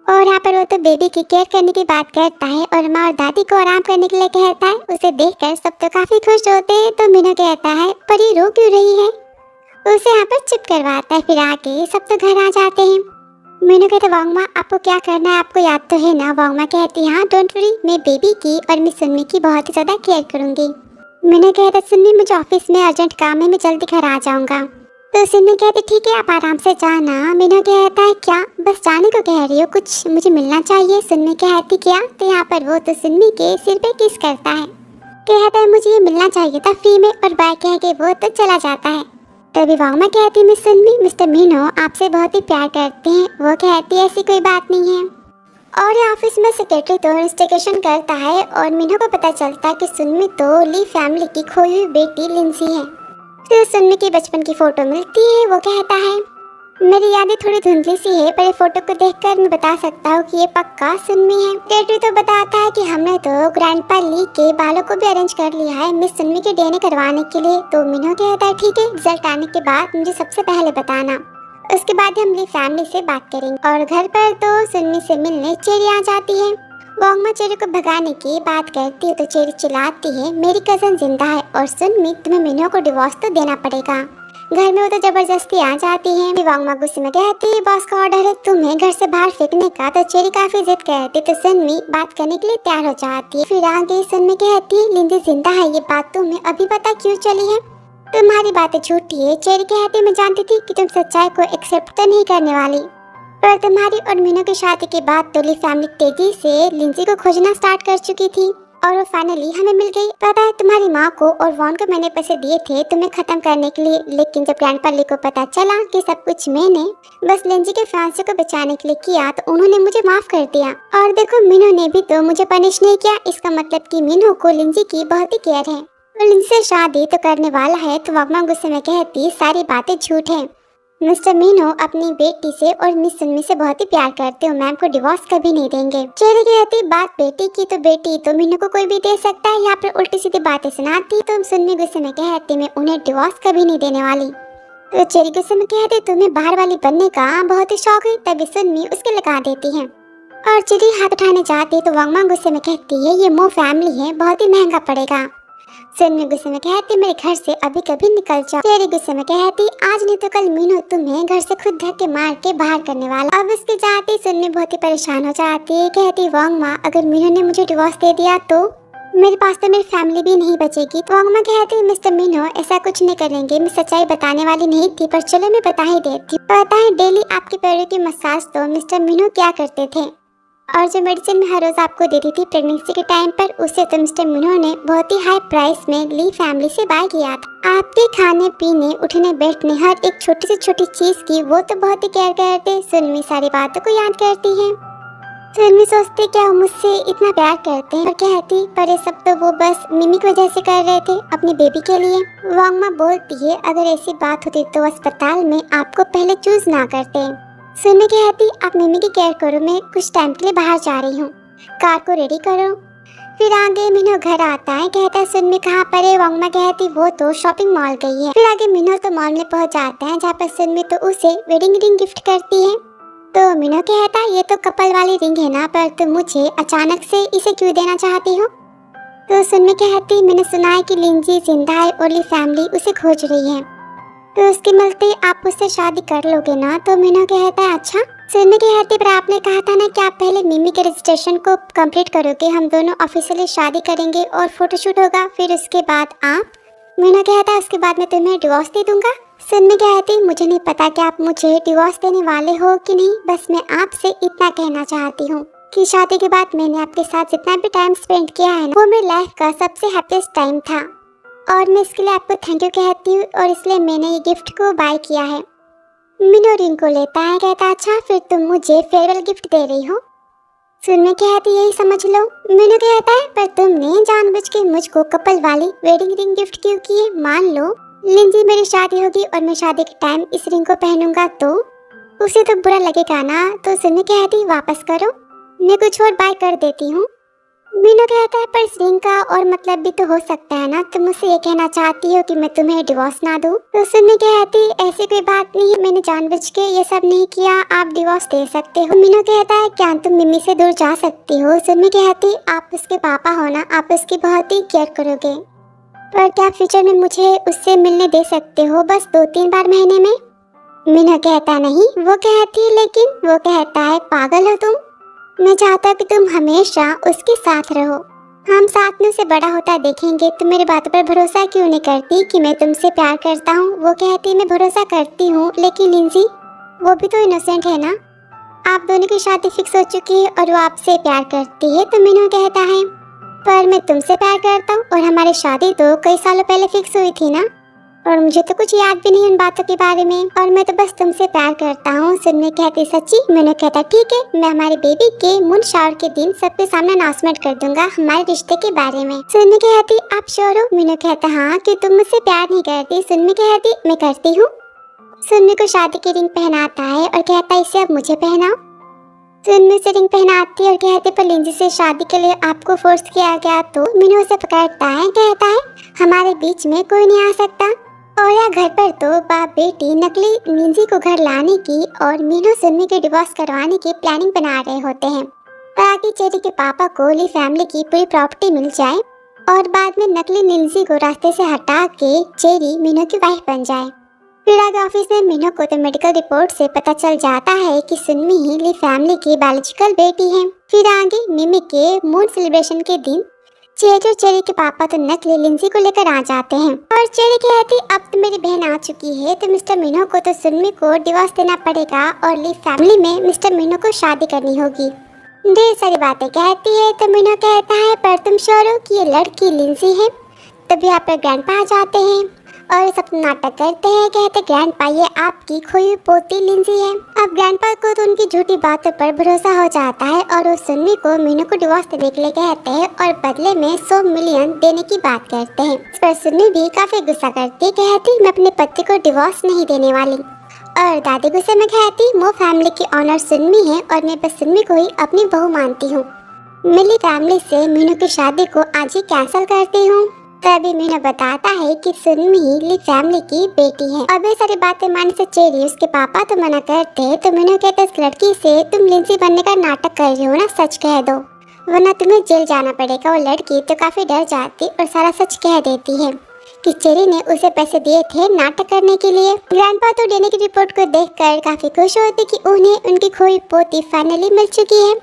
और यहाँ पर वो तो बेबी की केयर करने की बात करता है और माँ और दादी को आराम करने के लिए कहता है। उसे देखकर सब तो काफी खुश होते हैं। तो मीनू कहता है पर ये रो क्यों रही है? उसे यहाँ पर चुप करवाता है। फिर आके सब तो घर आ जाते हैं। मीनू कहता है वांगमा आपको क्या करना है, आपको याद तो है ना? वांगमा कहती हाँ डोंट वरी, मैं बेबी की और मिस सुन्नी की बहुत ही ज्यादा केयर करूंगी। मीनू कहता सुन्नी मुझे ऑफिस में अर्जेंट काम है, मैं जल्दी घर आ जाऊंगा। तो सुन्नी कहती ठीक है आप आराम से जाना। मीनू कहता है क्या बस जाने को कह रही हो, कुछ मुझे मिलना चाहिए? सुन्नी कहती क्या? तो यहाँ पर वो तो सुन्नी के सिर पे किस करता है, कहता है मुझे ये मिलना चाहिए था फ्री में, और बाय कह के वो तो चला जाता है। तभी वांगमा कहती मिस सुन्नी मिस्टर मीनू आपसे बहुत ही प्यार करते हैं। वो कहती ऐसी कोई बात नहीं है। और ऑफिस में सेक्रेटरी तो इन्वेस्टिगेशन करता है और मीनू को पता चलता है कि सुन्नी तो ली फैमिली की खोई हुई बेटी लिंसी है। फिर सुन्नी की बचपन की फोटो मिलती है। वो कहता है मेरी यादें थोड़ी धुंधली सी है, पर ये फोटो को देखकर मैं बता सकता हूँ कि ये पक्का सुन्नी है। सेक्रेटरी तो बताता है कि हमने तो ग्रैंडपा ली के बालों को भी अरेंज कर लिया है मिस सुन्नी के डीएनए करवाने के लिए। तो मीनू कहता है ठीक है, रिजल्ट आने के बाद मुझे सबसे पहले बताना, उसके बाद हम ली फैमिली से बात करेंगे। और घर पर तो सुन्नी से मिलने चेरी आ जाती है। वांगमा चेरी को भगाने की बात करती है तो चेरी चिल्लाती है मेरी कजन जिंदा है और सुन्नी तुम्हें मीनू को डिवोर्स तो देना पड़ेगा। घर में वो तो जबरदस्ती आ जाती है। वांगमा गुस्से में कहती है बॉस का ऑर्डर है तुम्हें घर से बाहर फेंकने का। तो चेरी काफी जिद करती तो सुन्नी बात करने के लिए तैयार हो जाती है। फिर आगे सुन्नी कहती है लिंजी जिंदा है, ये बात तुम्हें अभी पता क्यों चली है? तुम्हारी बातें झूठी है। चेरी कहती मैं जानती थी कि तुम सच्चाई को एक्सेप्ट तो नहीं करने वाली, पर तुम्हारी और मीनू की शादी के बाद तो ली फैमिली तेजी से लिंजी को खोजना स्टार्ट कर चुकी थी और वो फाइनली हमें मिल गई। पता है तुम्हारी माँ को और वॉन को मैंने पैसे दिए थे तुम्हें खत्म करने के लिए, लेकिन जब ग्रैंडपा ली को पता चला कि सब कुछ मैंने बस लिंजी के फियांसे को बचाने के लिए किया तो उन्होंने मुझे माफ कर दिया। और देखो मीनू ने भी तो मुझे पनिश नहीं किया, इसका मतलब कि मीनू को लिंजी की बहुत ही केयर है और लिंजी से शादी तो करने वाला है। तो वांगमा गुस्से में कहती सारी बातें झूठ है। मिस्टर मीनू अपनी बेटी से और मिस सुन्नी से बहुत ही प्यार करते हो, मैम को डिवोर्स कभी नहीं देंगे। चेरी कहती बात बेटी की तो बेटी तो मीनू को कोई भी दे सकता है, यहाँ पर उल्टी सीधी बातें सुनाती। तो सुन्नी गुस्से में कहती मैं उन्हें डिवोर्स कभी नहीं देने वाली। तो चेरी गुस्से में कहती तुम्हें बाहर वाली बनने का बहुत ही शौक है। तभी सुन्नी उसके लगा देती है और चेरी हाथ उठाने जाती तो वांगमा गुस्से में कहती है ये मो फैमिली है, बहुत ही महंगा पड़ेगा। सुन्नी गुस्से में कहती मेरे घर से अभी कभी निकल जाओ। चेरी गुस्से में कहती आज नहीं तो कल मीनू तुम्हें घर से खुद धक्के मार के बाहर करने वाला। अब उसके जाते सुन्नी बहुत ही परेशान हो जाती है। कहती वांगमा अगर मीनू ने मुझे डिवोर्स दे दिया तो मेरे पास तो मेरी फैमिली भी नहीं बचेगी। तो वांगमा कहती मिस्टर मीनू ऐसा कुछ नहीं करेंगे, मैं सच्चाई बताने वाली नहीं थी, पर चलो मैं बता ही देती हूँ। पता है डेली आपके पैरों की मसाज तो मिस्टर मीनू क्या करते थे। और जो मेडिसिन मैं हर रोज आपको देती थी प्रेगनेंसी के टाइम पर, उसे तो मिस्टर मिन्हो ने बहुत ही हाई प्राइस में ली फैमिली से बाय किया था। आपके खाने पीने उठने बैठने हर एक छोटी से छोटी चीज की वो तो बहुत ही केयर करते। सुनमी सारी बातों को याद करती है। सुनमी सोचती क्या वो मुझसे इतना प्यार करते हैं, और कहती पर ये सब तो वो बस मिमी की वजह से कर रहे थे, अपनी बेबी के लिए। वांगमा बोलती है अगर ऐसी बात होती तो अस्पताल में आपको पहले चूज ना करते। सुनमी कहती आप मिमी की केयर करो, मैं कुछ टाइम के लिए बाहर जा रही हूँ, कार को रेडी करो। फिर आगे मिन्हो घर आता है, कहता है सुनमी कहाँ पर है। वांगमा कहती वो तो शॉपिंग मॉल गई है। फिर आगे मिन्हो तो मॉल में पहुँच जाता है, जहाँ पर सुनमी तो उसे वेडिंग रिंग गिफ्ट करती है। तो मिन्हो कहता है ये तो कपल वाली रिंग है ना, पर तुम मुझे अचानक से इसे क्यों देना चाहती हो। तो सुनमी कहती मैंने सुना है कि लिंजी जिंदा है और ली फैमिली उसे खोज रही है, तो उसके मिलते आप उससे शादी कर लोगे ना। तो मिन्हो कहता है अच्छा। सुनमी कहती पर आपने कहा था ना कि आप पहले मिमी के रजिस्ट्रेशन को कंप्लीट करोगे, हम दोनों ऑफिशियली शादी करेंगे और फोटोशूट होगा, फिर उसके बाद आप। मिन्हो कहता है उसके बाद मैं तुम्हें डिवोर्स दे दूंगा। सुनमी कहती मुझे नहीं पता कि आप मुझे डिवोर्स देने वाले हो कि नहीं, बस मैं आपसे इतना कहना चाहती हूँ कि शादी के बाद मैंने आपके साथ जितना भी टाइम स्पेंड किया है ना, वो मेरी लाइफ का सबसे हैप्पीएस्ट टाइम था, और मैं इसके लिए आपको थैंक यू कहती हूँ, और इसलिए मैंने ये गिफ्ट को बाय किया है। मिन्हो रिंग को लेता है, कहता अच्छा फिर तुम मुझे फेयरवेल गिफ्ट दे रही हो। सुनमी कहती यही समझ लो। मिन्हो कहता है पर तुमने जानबूझ के मुझको कपल वाली वेडिंग रिंग गिफ्ट क्यों की है। मान लो लिंजी मेरी शादी होगी और मैं शादी के टाइम इस रिंग को पहनूंगा तो उसे तो बुरा लगेगा ना। तो सुनमी कहती वापस करो, मैं कुछ और बाय कर देती हूँ। मिन्हो कहता है पर इस रिंग का और मतलब भी तो हो सकता है ना, तुम मुझसे ये कहना चाहती हो कि मैं तुम्हें डिवोर्स ना दूं। तो सुनमी कहती ऐसी कोई बात नहीं है, मैंने जानबूझ के ये सब नहीं किया, आप डिवोर्स दे सकते हो। मिन्हो कहता है क्या तुम मिमी से दूर जा सकती हो। सुनमी कहती आप उसके पापा हो ना, आप उसकी बहुत ही केयर करोगे, पर क्या फ्यूचर में मुझे उससे मिलने दे सकते हो, बस 2-3 बार महीने में। मिन्हो कहता नहीं, वो कहती लेकिन वो कहता है पागल हो तुम, मैं चाहता कि तुम हमेशा उसके साथ रहो, हम साथ में उसे बड़ा होता देखेंगे। तुम मेरी बातों पर भरोसा क्यों नहीं करती कि मैं तुमसे प्यार करता हूँ। वो कहती मैं भरोसा करती हूँ लेकिन लिंजी वो भी तो इनोसेंट है ना, आप दोनों की शादी फिक्स हो चुकी है और वो आपसे प्यार करती है। तो मिन्हो कहता है पर मैं तुमसे प्यार करता हूँ और हमारी शादी तो कई सालों पहले फिक्स हुई थी ना, और मुझे तो कुछ याद भी नहीं उन बातों के बारे में, और मैं तो बस तुमसे प्यार करता हूँ। सुनने कहती सच्ची। मिन्हो कहता ठीक है, मैं हमारे बेबी के मून शावर के दिन सबके सामने अनाउंसमेंट कर दूंगा हमारे रिश्ते के बारे में। सुनने कहती आप श्योर हो। मिन्हो कहता हाँ कि तुम मुझसे प्यार नहीं करती। सुनने कहती मैं करती हूँ। सुनने को शादी की रिंग पहनाता है और कहता है इसे अब मुझे पहनाओ। सुनने से रिंग पहनाती और कहते पर लिंजी से शादी के लिए आपको फोर्स किया गया। तो मिन्हो उसे पकड़ता है, कहता है हमारे बीच में कोई नहीं आ सकता। और या घर पर तो बाप बेटी नकली लिंजी को घर लाने की और मिन्हो सुनमी के डिवोर्स करवाने की प्लानिंग बना रहे होते हैं, ताकि चेरी के पापा को ली फैमिली की पूरी प्रॉपर्टी मिल जाए और बाद में नकली लिंजी को रास्ते से हटा के चेरी मिन्हो की वाइफ बन जाए। फिर आगे ऑफिस में मिन्हो को तो मेडिकल रिपोर्ट से पता चल जाता है कि सुनमी ही ली फैमिली की बायोलॉजिकल बेटी है। फिर आगे मिमी के मून सेलिब्रेशन के दिन चेरी और चेरी के पापा तो नकली लिंजी को लेकर आ जाते हैं, और चेरी कहती अब तो मेरी बहन आ चुकी है, तो मिस्टर मिन्हो को तो सुनमी को डिवोर्स देना पड़ेगा और ली फैमिली में मिस्टर मिन्हो को शादी करनी होगी। ढेर सारी बातें कहती है। तो मिन्हो कहता है पर तुम श्योर हो कि ये लड़की लिंजी है। तभी यहाँ पर ग्रैंडपा आ जाते हैं और सब नाटक करते हैं, कहते ग्रैंडपा ये आपकी खोई हुई पोती लिंजी है। अब ग्रैंडपा को तो उनकी झूठी बातों पर भरोसा हो जाता है और वो सुनमी को मिन्हो को डिवोर्स देने के लिए कहते हैं और बदले में 100 मिलियन देने की बात करते हैं। इस पर सुनमी भी काफी गुस्सा करती, कहती मैं अपने पति को डिवोर्स नहीं देने वाली। और दादी गुस्से में कहती वो फैमिली की ऑनर सुनमी है और मैं बस सुनमी को ही अपनी बहू मानती हूँ। मिली फैमिली से मिन्हो की शादी को आज ही कैंसिल करती हूँ। तभी मिन्हो बताता है कि सुनमी ही ली फैमिली की बेटी है। अब ये सारी बातें मानने से चेरी उसके पापा तो मना करते हैं। तो मिन्हो कहते इस लड़की से तुम लिंजी बनने का नाटक कर रही हो ना, सच कह दो वरना तुम्हें जेल जाना पड़ेगा। वो लड़की तो काफी डर जाती और सारा सच कह देती है कि चेरी ने उसे पैसे दिए थे नाटक करने के लिए। ग्रैंडपा तो डीएनए की रिपोर्ट को देखकर काफी खुश होती कि उन्हें उनकी खोई पोती फाइनली मिल चुकी है।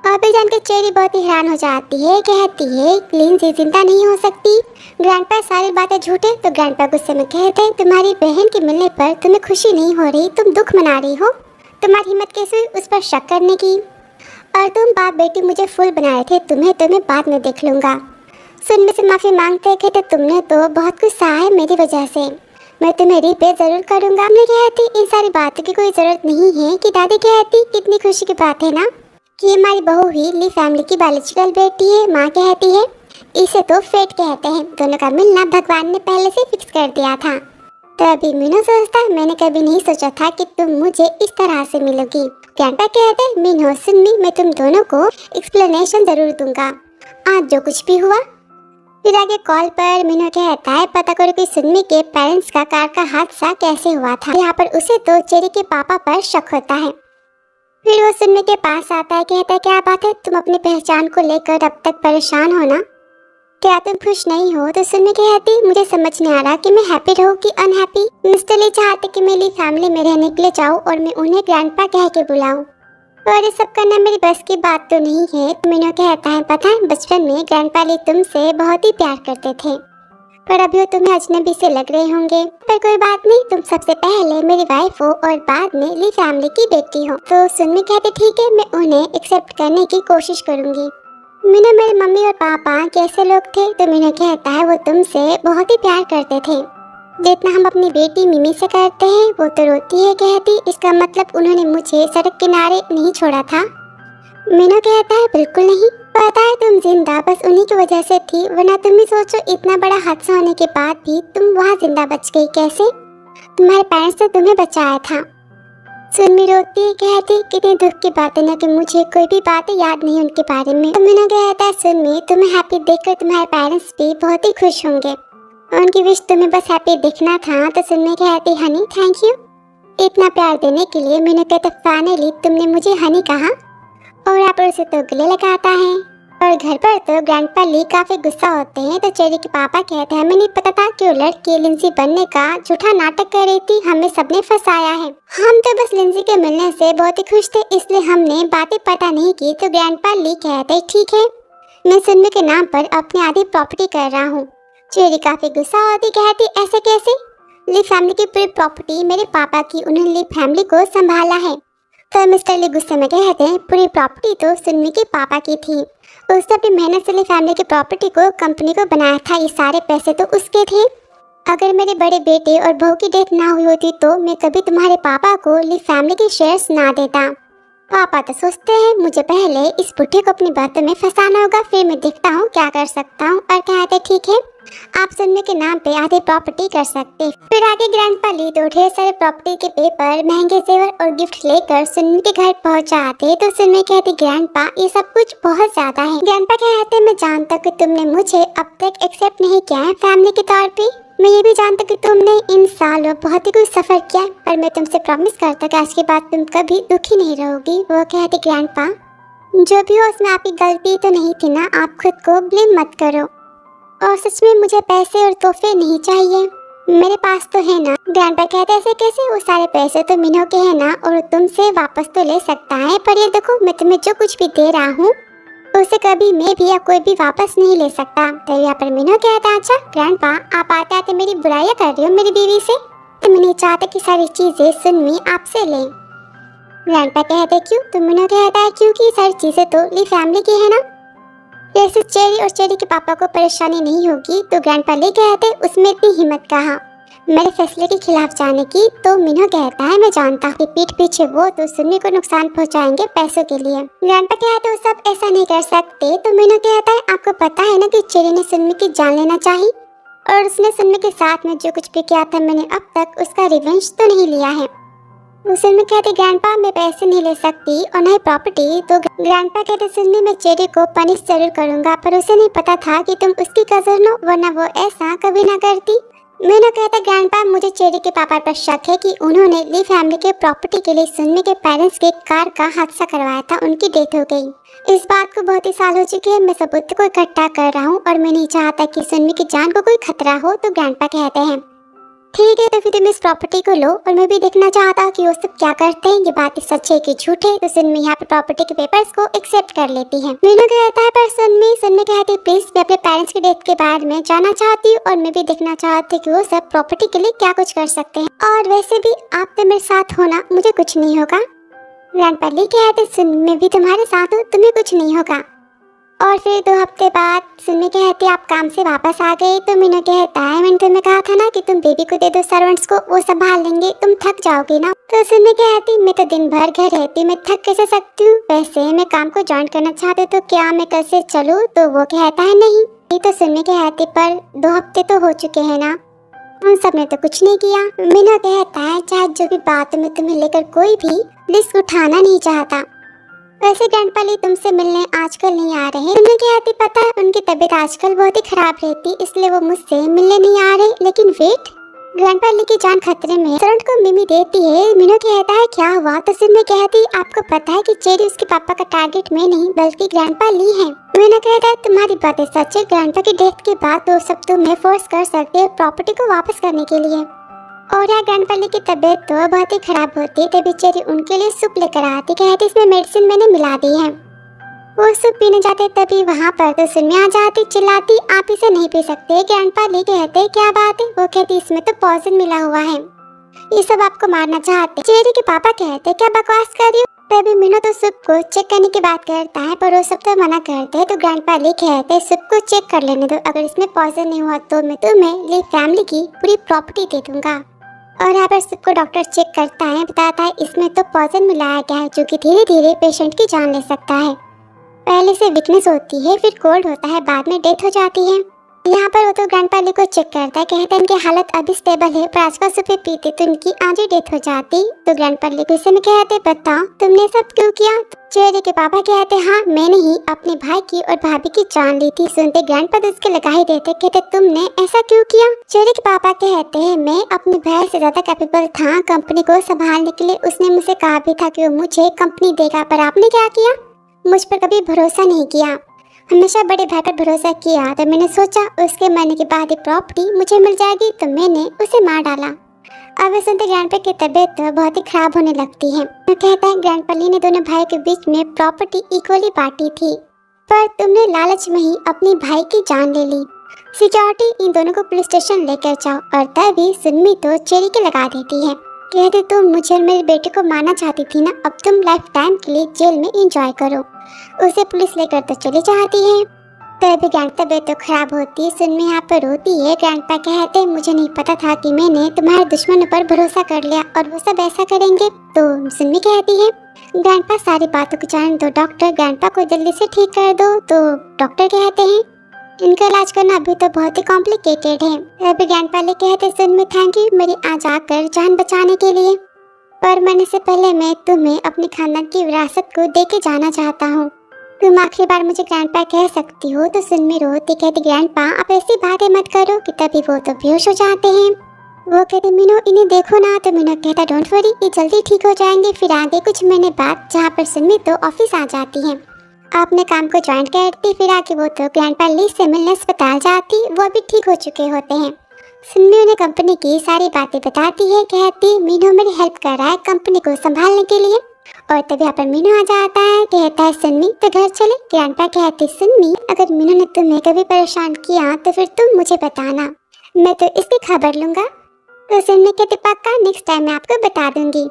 और भी जानकर चेरी बहुत ही हैरान हो जाती है, कहती है लिंजी जिंदा नहीं हो सकती। ग्रैंडपा सारी बातें झूठे। तो ग्रैंडपा गुस्से में कहते हैं तुम्हारी बहन के मिलने पर तुम्हें खुशी नहीं हो रही, तुम दुख मना रही हो, तुम्हारी हिम्मत कैसे उस पर शक करने की। और तुम बाप बेटी मुझे फूल बनाए थे, तुम्हें तो मैं बाद में देख लूँगा। सुनने से माफ़ी मांगते थे तो तुमने तो बहुत कुछ सहा है मेरी वजह से, मैं तुम्हें रिपे ज़रूर करूँगा। हमने कहती इन सारी बातों की कोई ज़रूरत नहीं है कि दादी कहती कितनी खुशी की बात है ना कि हमारी बहू ही ली फैमिली की बायोलॉजिकल बेटी है। माँ कहती है इसे तो फेट कहते हैं, दोनों का मिलना भगवान ने पहले से फिक्स कर दिया था। तभी मीनू सोचता मैंने कभी नहीं सोचा था कि तुम मुझे इस तरह से मिलोगी। ग्रैंडपा कहते मीनू सुनमी मैं तुम दोनों को एक्सप्लेनेशन जरूर दूंगा आज जो कुछ भी हुआ। फिर आगे कॉल पर मीनू कहता है पता करो कि सुनमी के पेरेंट्स का कार का हादसा कैसे हुआ था। यहाँ पर उसे तो चेरी के पापा पर शक होता है। फिर वो सुनमी के पास आता है, कहता है क्या बात है, तुम अपनी पहचान को लेकर अब तक परेशान हो ना, क्या तुम खुश नहीं हो? तो सुनमी कहती मुझे समझ नहीं आ रहा कि मैं हैप्पी रहूं कि अनहैप्पी। मिस्टर ली चाहते कि मैं ली फैमिली में रहने के लिए जाऊं और मैं उन्हें ग्रैंडपा कह के बुलाऊं, और ये सब करना मेरी बस की बात तो नहीं है। मीनू कहता है पता है बचपन में ग्रैंडपा ली तुमसे बहुत ही प्यार करते थे, पर अभी वो तुम्हें अजनबी से लग रहे होंगे, पर कोई बात नहीं, तुम सबसे पहले मेरी वाइफ हो और बाद में ली फैमिली की बेटी हो। तो सुनमी कहते ठीक है, मैं उन्हें एक्सेप्ट करने की कोशिश करूंगी। मीनू मेरे मम्मी और पापा कैसे लोग थे? तो मीनू कहता है वो तुमसे बहुत ही प्यार करते थे, जितना हम अपनी बेटी मिमी से करते हैं। वो तो रोती है, कहती इसका मतलब उन्होंने मुझे सड़क किनारे नहीं छोड़ा था। मीनू कहता है बिल्कुल नहीं, पता है तुम जिंदा बस उन्हीं की वजह से थी, वरना तुम ही सोचो इतना बड़ा हादसा होने के बाद भी तुम वहाँ जिंदा बच गई कैसे? तुम्हारे पेरेंट्स ने तुम्हें बचाया था। सुनमी रोती है, कहती कितनी दुख की बात है ना कि मुझे कोई भी बातें याद नहीं उनके बारे में। तो मीनू कहता है सुनमी तुम्हें हैप्पी देखकर तुम्हारे पेरेंट्स भी बहुत ही खुश होंगे, उनकी विश तुम्हें बस हैप्पी दिखना था। तो सुनमी कहती हनी थैंक यू इतना प्यार देने के लिए। मीनू कहता फाइनली तुमने मुझे हनी कहा, और यहाँ पर उसे तो गले लगाता है। और घर पर तो ग्रैंडपा ली काफी गुस्सा होते हैं। तो चेरी के पापा कहते हैं हमें नहीं पता था कि वो लड़की लिंजी बनने का झूठा नाटक कर रही थी, हमें सबने फंसाया है। हम तो बस लिंजी के मिलने से बहुत ही खुश थे, इसलिए हमने बातें पता नहीं की। तो ग्रैंडपा ली कहते ठीक है, मैं सुनने के नाम पर अपनी आधी प्रॉपर्टी कर रहा हूँ। चेरी काफी गुस्सा होती, कहती ऐसे कैसे? ली फैमिली की पूरी प्रॉपर्टी मेरे पापा की, उन्होंने ली फैमिली को संभाला है। तो मिस्टर ली गुस्से में कहते हैं पूरी प्रॉपर्टी तो सुनमी के पापा की थी, उसने अपनी मेहनत से ली फैमिली की प्रॉपर्टी को कंपनी को बनाया था, ये सारे पैसे तो उसके थे। अगर मेरे बड़े बेटे और बहू की डेथ ना हुई होती तो मैं कभी तुम्हारे पापा को ली फैमिली के शेयर्स ना देता। पापा तो सोचते हैं मुझे पहले इस बुढ़े को अपनी बातों में फंसाना होगा, फिर मैं देखता हूँ क्या कर सकता हूँ। और कहते ठीक है आप सुनने के नाम पे आधी प्रॉपर्टी कर सकते। फिर आगे ग्रैंडपा ली तो ढेर सारे प्रॉपर्टी के पेपर, महंगे जेवर और गिफ्ट लेकर सुनने के घर पहुँच जाते। तो सुनने कहती ग्रैंडपा ये सब कुछ बहुत ज्यादा है। ग्रैंडपा कहते मैं जानता कि तुमने मुझे अब तक एक्सेप्ट नहीं किया है फैमिली के तौर पे, मैं ये भी जानता कि तुमने इन सालों बहुत ही कुछ सफर किया, पर मैं तुमसे प्रॉमिस करता कि आज के बाद तुम कभी दुखी नहीं रहोगी। वो कहती ग्रैंडपा जो भी हो उसमें आपकी गलती तो नहीं थी ना, आप खुद को ब्लेम मत करो, और सच में मुझे पैसे और तोहफे नहीं चाहिए, मेरे पास तो है ना। ग्रैंडपा कहते ऐसे कैसे, वो सारे पैसे तो मीनू के है ना और तुमसे वापस तो ले सकता है, पर ये देखो मैं तुम्हें जो कुछ भी दे रहा हूँ उसे कभी मैं भी या कोई भी वापस नहीं ले सकता। तो यहाँ पर मीनू कहता अच्छा ग्रैंडपा आप आते आते मेरी बुराइयां कर रही हो मेरी बीवी से, तो मैं नहीं चाहता कि सारी चीजें सुनमी आपसे ले। ग्रैंडपा कहते क्यों? तो मीनू कहता है क्योंकि सारी चीजें तो ली फैमिली की है ना, जैसे चेरी और चेरी के पापा को परेशानी नहीं होगी। तो ग्रैंडपा ले कहते उसमें इतनी हिम्मत कहाँ मेरे फैसले के खिलाफ जाने की? तो मीनू कहता है मैं जानता हूँ पीठ पीछे वो तो सुन्नी को नुकसान पहुँचाएंगे पैसों के लिए। ग्रैंडपा कहते वो सब ऐसा नहीं कर सकते। तो मीनू कहता है आपको पता है ना कि चेरी ने सुन्नी की जान लेना चाहिए, और उसने सुन्नी के साथ में जो कुछ भी किया था मैंने अब तक उसका रिवेंज तो नहीं लिया है। सुन्नी कहती ग्रैंडपा मैं पैसे नहीं ले सकती और न ही प्रॉपर्टी। तो ग्रैंडपा कहते सुन्नी मैं चेरी को पनिश जरूर करूँगा, पर उसे नहीं पता था कि तुम उसकी कजन हो, वरना वो ऐसा कभी ना करती। मीनू कहता ग्रैंडपा मुझे चेरी के पापा पर शक है कि उन्होंने ली फैमिली के प्रॉपर्टी के लिए सुन्नी के पेरेंट्स के कार का हादसा करवाया था, उनकी डेथ हो गई। इस बात को बहुत ही साल हो चुके हैं, मैं सबूत को इकट्ठा कर रहा हूँ और मैं नहीं चाहता कि सुन्नी की जान को कोई खतरा हो। तो ग्रैंडपा कहते हैं ठीक है तो फिर तुम इस प्रॉपर्टी को लो, और मैं भी देखना चाहता हूँ कि वो सब क्या करते हैं, ये बात सच है कि झूठ है। तो सुन्नी यहाँ पे प्रॉपर्टी के पेपर्स को एक्सेप्ट कर लेती है। मीनू कहता है पर सुन्नी कहती प्लीज मैं अपने पेरेंट्स की डेथ के बारे में जानना चाहती हूँ, और मैं भी देखना चाहती हूँ कि वो सब प्रॉपर्टी के लिए क्या कुछ कर सकते हैं, और वैसे भी आप तो मेरे साथ होना मुझे कुछ नहीं होगा। ग्रैंडपा ली कहते सुन मैं भी तुम्हारे साथ हूँ, तुम्हें कुछ नहीं होगा। और फिर 2 हफ्ते बाद सुन्नी कहती आप काम से वापस आ गए तो मीनू कहता है मैंने तुम्हें कहा था ना कि तुम बेबी को दे दो सर्वेंट्स को, वो संभाल लेंगे, तुम थक जाओगे ना। तो सुन्नी कहती मैं तो दिन भर घर रहती, मैं थक कैसे सकती हूँ, वैसे मैं काम को ज्वाइन करना चाहती तो क्या मैं कल से चलूँ। तो वो कहता है नहीं। ये तो सुन्नी कहती पर 2 हफ्ते तो हो चुके हैं ना, उन सब ने तो कुछ नहीं किया। मीनू कहता है चाहे जो भी बात में तुम्हें लेकर कोई भी रिस्क उठाना नहीं चाहता। वैसे ग्रैंडपा ली तुमसे मिलने आजकल नहीं आ रहे। तुमने कहती पता है उनकी तबीयत आजकल बहुत ही खराब रहती, इसलिए वो मुझसे मिलने नहीं आ रहे। लेकिन वेट, ग्रैंडपा ली की जान खतरे में है। सरंट को मिमी देती है। मीनू कहता है क्या हुआ। तो सिन्नी कहती आपको पता है कि चेरी उसके पापा का टारगेट में नहीं बल्कि ग्रैंडपा ली है। मीनू कहता है तुम्हारी बातें सच है, ग्रैंडपा की डेथ के बाद वो सब तुम्हें फोर्स कर सकते हैं प्रॉपर्टी को वापस करने के लिए। और यार ग्रैंडपा ली की तबीयत तो बहुत ही खराब होती है तभी चेरी उनके लिए सूप लेकर आती, कहती इसमें मेडिसिन मैंने मिला दी है। वो सूप पीने जाते तभी वहाँ पर तो सुन्नी आ जाती, चिल्लाती आप इसे नहीं पी सकते। ग्रैंडपा ली कहते क्या बात है। वो कहती इसमें तो पॉइजन मिला हुआ है, ये सब आपको मारना चाहते। चेरी के पापा कहते क्या बकवास कर रही हो। तभी मीनू तो सूप को चेक करने की बात करता है पर वो सब तो मना करते हैं। तो ग्रैंडपा ली कहते सूप को चेक कर लेने दो, अगर इसमें पॉइजन नहीं हुआ तो मैं तुम्हें ली फैमिली की पूरी प्रॉपर्टी दे दूंगा। और यहाँ पर सबको डॉक्टर चेक करता है, बताता है इसमें तो पॉइजन मिलाया गया है जो कि धीरे धीरे पेशेंट की जान ले सकता है। पहले से वीकनेस होती है, फिर कोल्ड होता है, बाद में डेथ हो जाती है। यहाँ पर वो तो ग्रैंडपा ली को चेक करता है, कहता है इनकी हालत अभी स्टेबल है पर आज का सुबह पीते तो इनकी आज ही डेथ हो जाती। तो ग्रैंडपा ली गुस्से में कहते बताओ तुमने सब क्यों किया। चेरी के पापा कहते हाँ मैंने ही अपने भाई की और भाभी की जान ली थी। सुनते ग्रैंडपा तो उसके लगा ही देते, कहते तुमने ऐसा क्यों किया। चेरी के पापा कहते हैं मैं अपने भाई से ज्यादा कैपेबल था कंपनी को संभालने के लिए, उसने मुझसे कहा भी था कि वो मुझे कंपनी देगा पर आपने क्या किया, मुझ पर कभी भरोसा नहीं किया, हमेशा बड़े भाई पर भरोसा किया। तो मैंने सोचा उसके मरने के बाद ही प्रॉपर्टी मुझे मिल जाएगी तो मैंने उसे मार डाला। अब सुनते ग्रैंडपा की तबीयत बहुत ही खराब होने लगती है। वो कहता है ग्रैंडपा ली ने दोनों भाई के बीच में प्रॉपर्टी इक्वली बांटी थी पर तुमने लालच में ही अपनी भाई की जान ले ली। सिक्योरिटी इन दोनों को पुलिस स्टेशन लेकर जाओ। और तभी सुन्नी तो चेरी के लगा देती है, कहते तुम मुझे और मेरे बेटे को मारना चाहती थी ना, अब तुम लाइफ टाइम के लिए जेल में एंजॉय करो। उसे पुलिस लेकर तो चली जाती है। तभी ग्रैंडपा तबीयत तो खराब होती है। सुन्नी यहाँ पर रोती है। ग्रैंडपा कहते मुझे नहीं पता था कि मैंने तुम्हारे दुश्मनों पर भरोसा कर लिया और वो सब ऐसा करेंगे। तो सुन्नी कहती है ग्रैंडपा सारी बातों को जान दो डॉक्टर, ग्रैंडपा को जल्दी से ठीक कर दो। तो डॉक्टर कहते हैं इनका इलाज करना अभी तो बहुत ही कॉम्प्लिकेटेड है। तभी ग्रैंडपा ली कहते सुन्नी थैंक यू मेरी आज आकर जान बचाने के लिए, पर मरने से पहले मैं तुम्हें अपने खानदान की विरासत को दे के जाना चाहता हूँ। तुम आखिरी बार मुझे ग्रैंडपा कह सकती हो। तो सुन्नी रोती कहती ग्रैंडपा आप ऐसी बातें मत करो कि तभी वो तो बेहोश हो जाते हैं। वो कहते मीनू इन्हें देखो ना। तो मीनू कहता डोंट वरी ये जल्दी ठीक हो जाएंगे। फिर आगे कुछ महीने बाद जहाँ पर सुन्नी तो ऑफिस आ जाती है, अपने काम को ज्वाइन करती। फिर आगे वो तो ग्रैंडपा ली से मिलने अस्पताल जाती, वो भी ठीक हो चुके होते हैं। सुन्नी उन्हें कंपनी की सारी बातें बताती है, कहती मीनू मेरी हेल्प कर रहा है कंपनी को संभालने के लिए। और तभी यहाँ पर मीनू आ जाता है, कहता है सुन्नी तो घर चले। ग्रैंडपा कहती सुन्नी अगर मीनू ने तुम्हें कभी परेशान किया तो फिर तुम मुझे बताना, मैं तो इसकी खबर लूंगा। तो सुन्नी कहती पक्का नेक्स्ट टाइम मैं आपको बता दूंगी।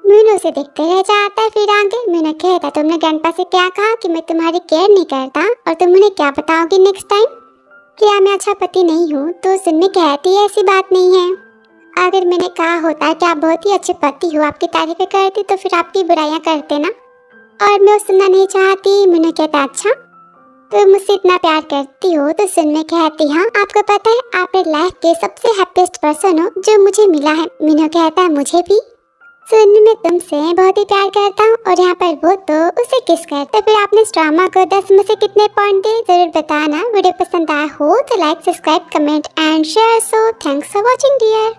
मीनू से देखते रह जाता है। फिर आगे मीनू कहता तुमने ग्रैंडपा से क्या कहा कि मैं तुम्हारी केयर नहीं करता और तुम उन्हें क्या बताओगी नेक्स्ट टाइम, क्या मैं अच्छा पति नहीं हूँ। तो सुन्नी कहती ऐसी बात नहीं है, अगर मैंने कहा होता कि आप बहुत ही अच्छे पति हो, आपकी तारीफें करती तो फिर आपकी बुराइयां करते ना, और मैं वो सुनना नहीं चाहती। मीनू कहता अच्छा तो मुझसे इतना प्यार करती हो। तो सुन्नी कहती हाँ आपको पता है आप मेरी लाइफ के सबसे हैप्पीएस्ट पर्सन हो जो मुझे मिला है। मीनू कहता है मुझे भी। सुन्नी मैं तुमसे बहुत ही प्यार करता हूँ। और यहाँ पर वो तो उसे किस करते। फिर आपने इस ड्रामा को 10 में से कितने पॉइंट दिए जरूर बताना। वीडियो पसंद आया हो तो like subscribe comment and share. So thanks for watching dear.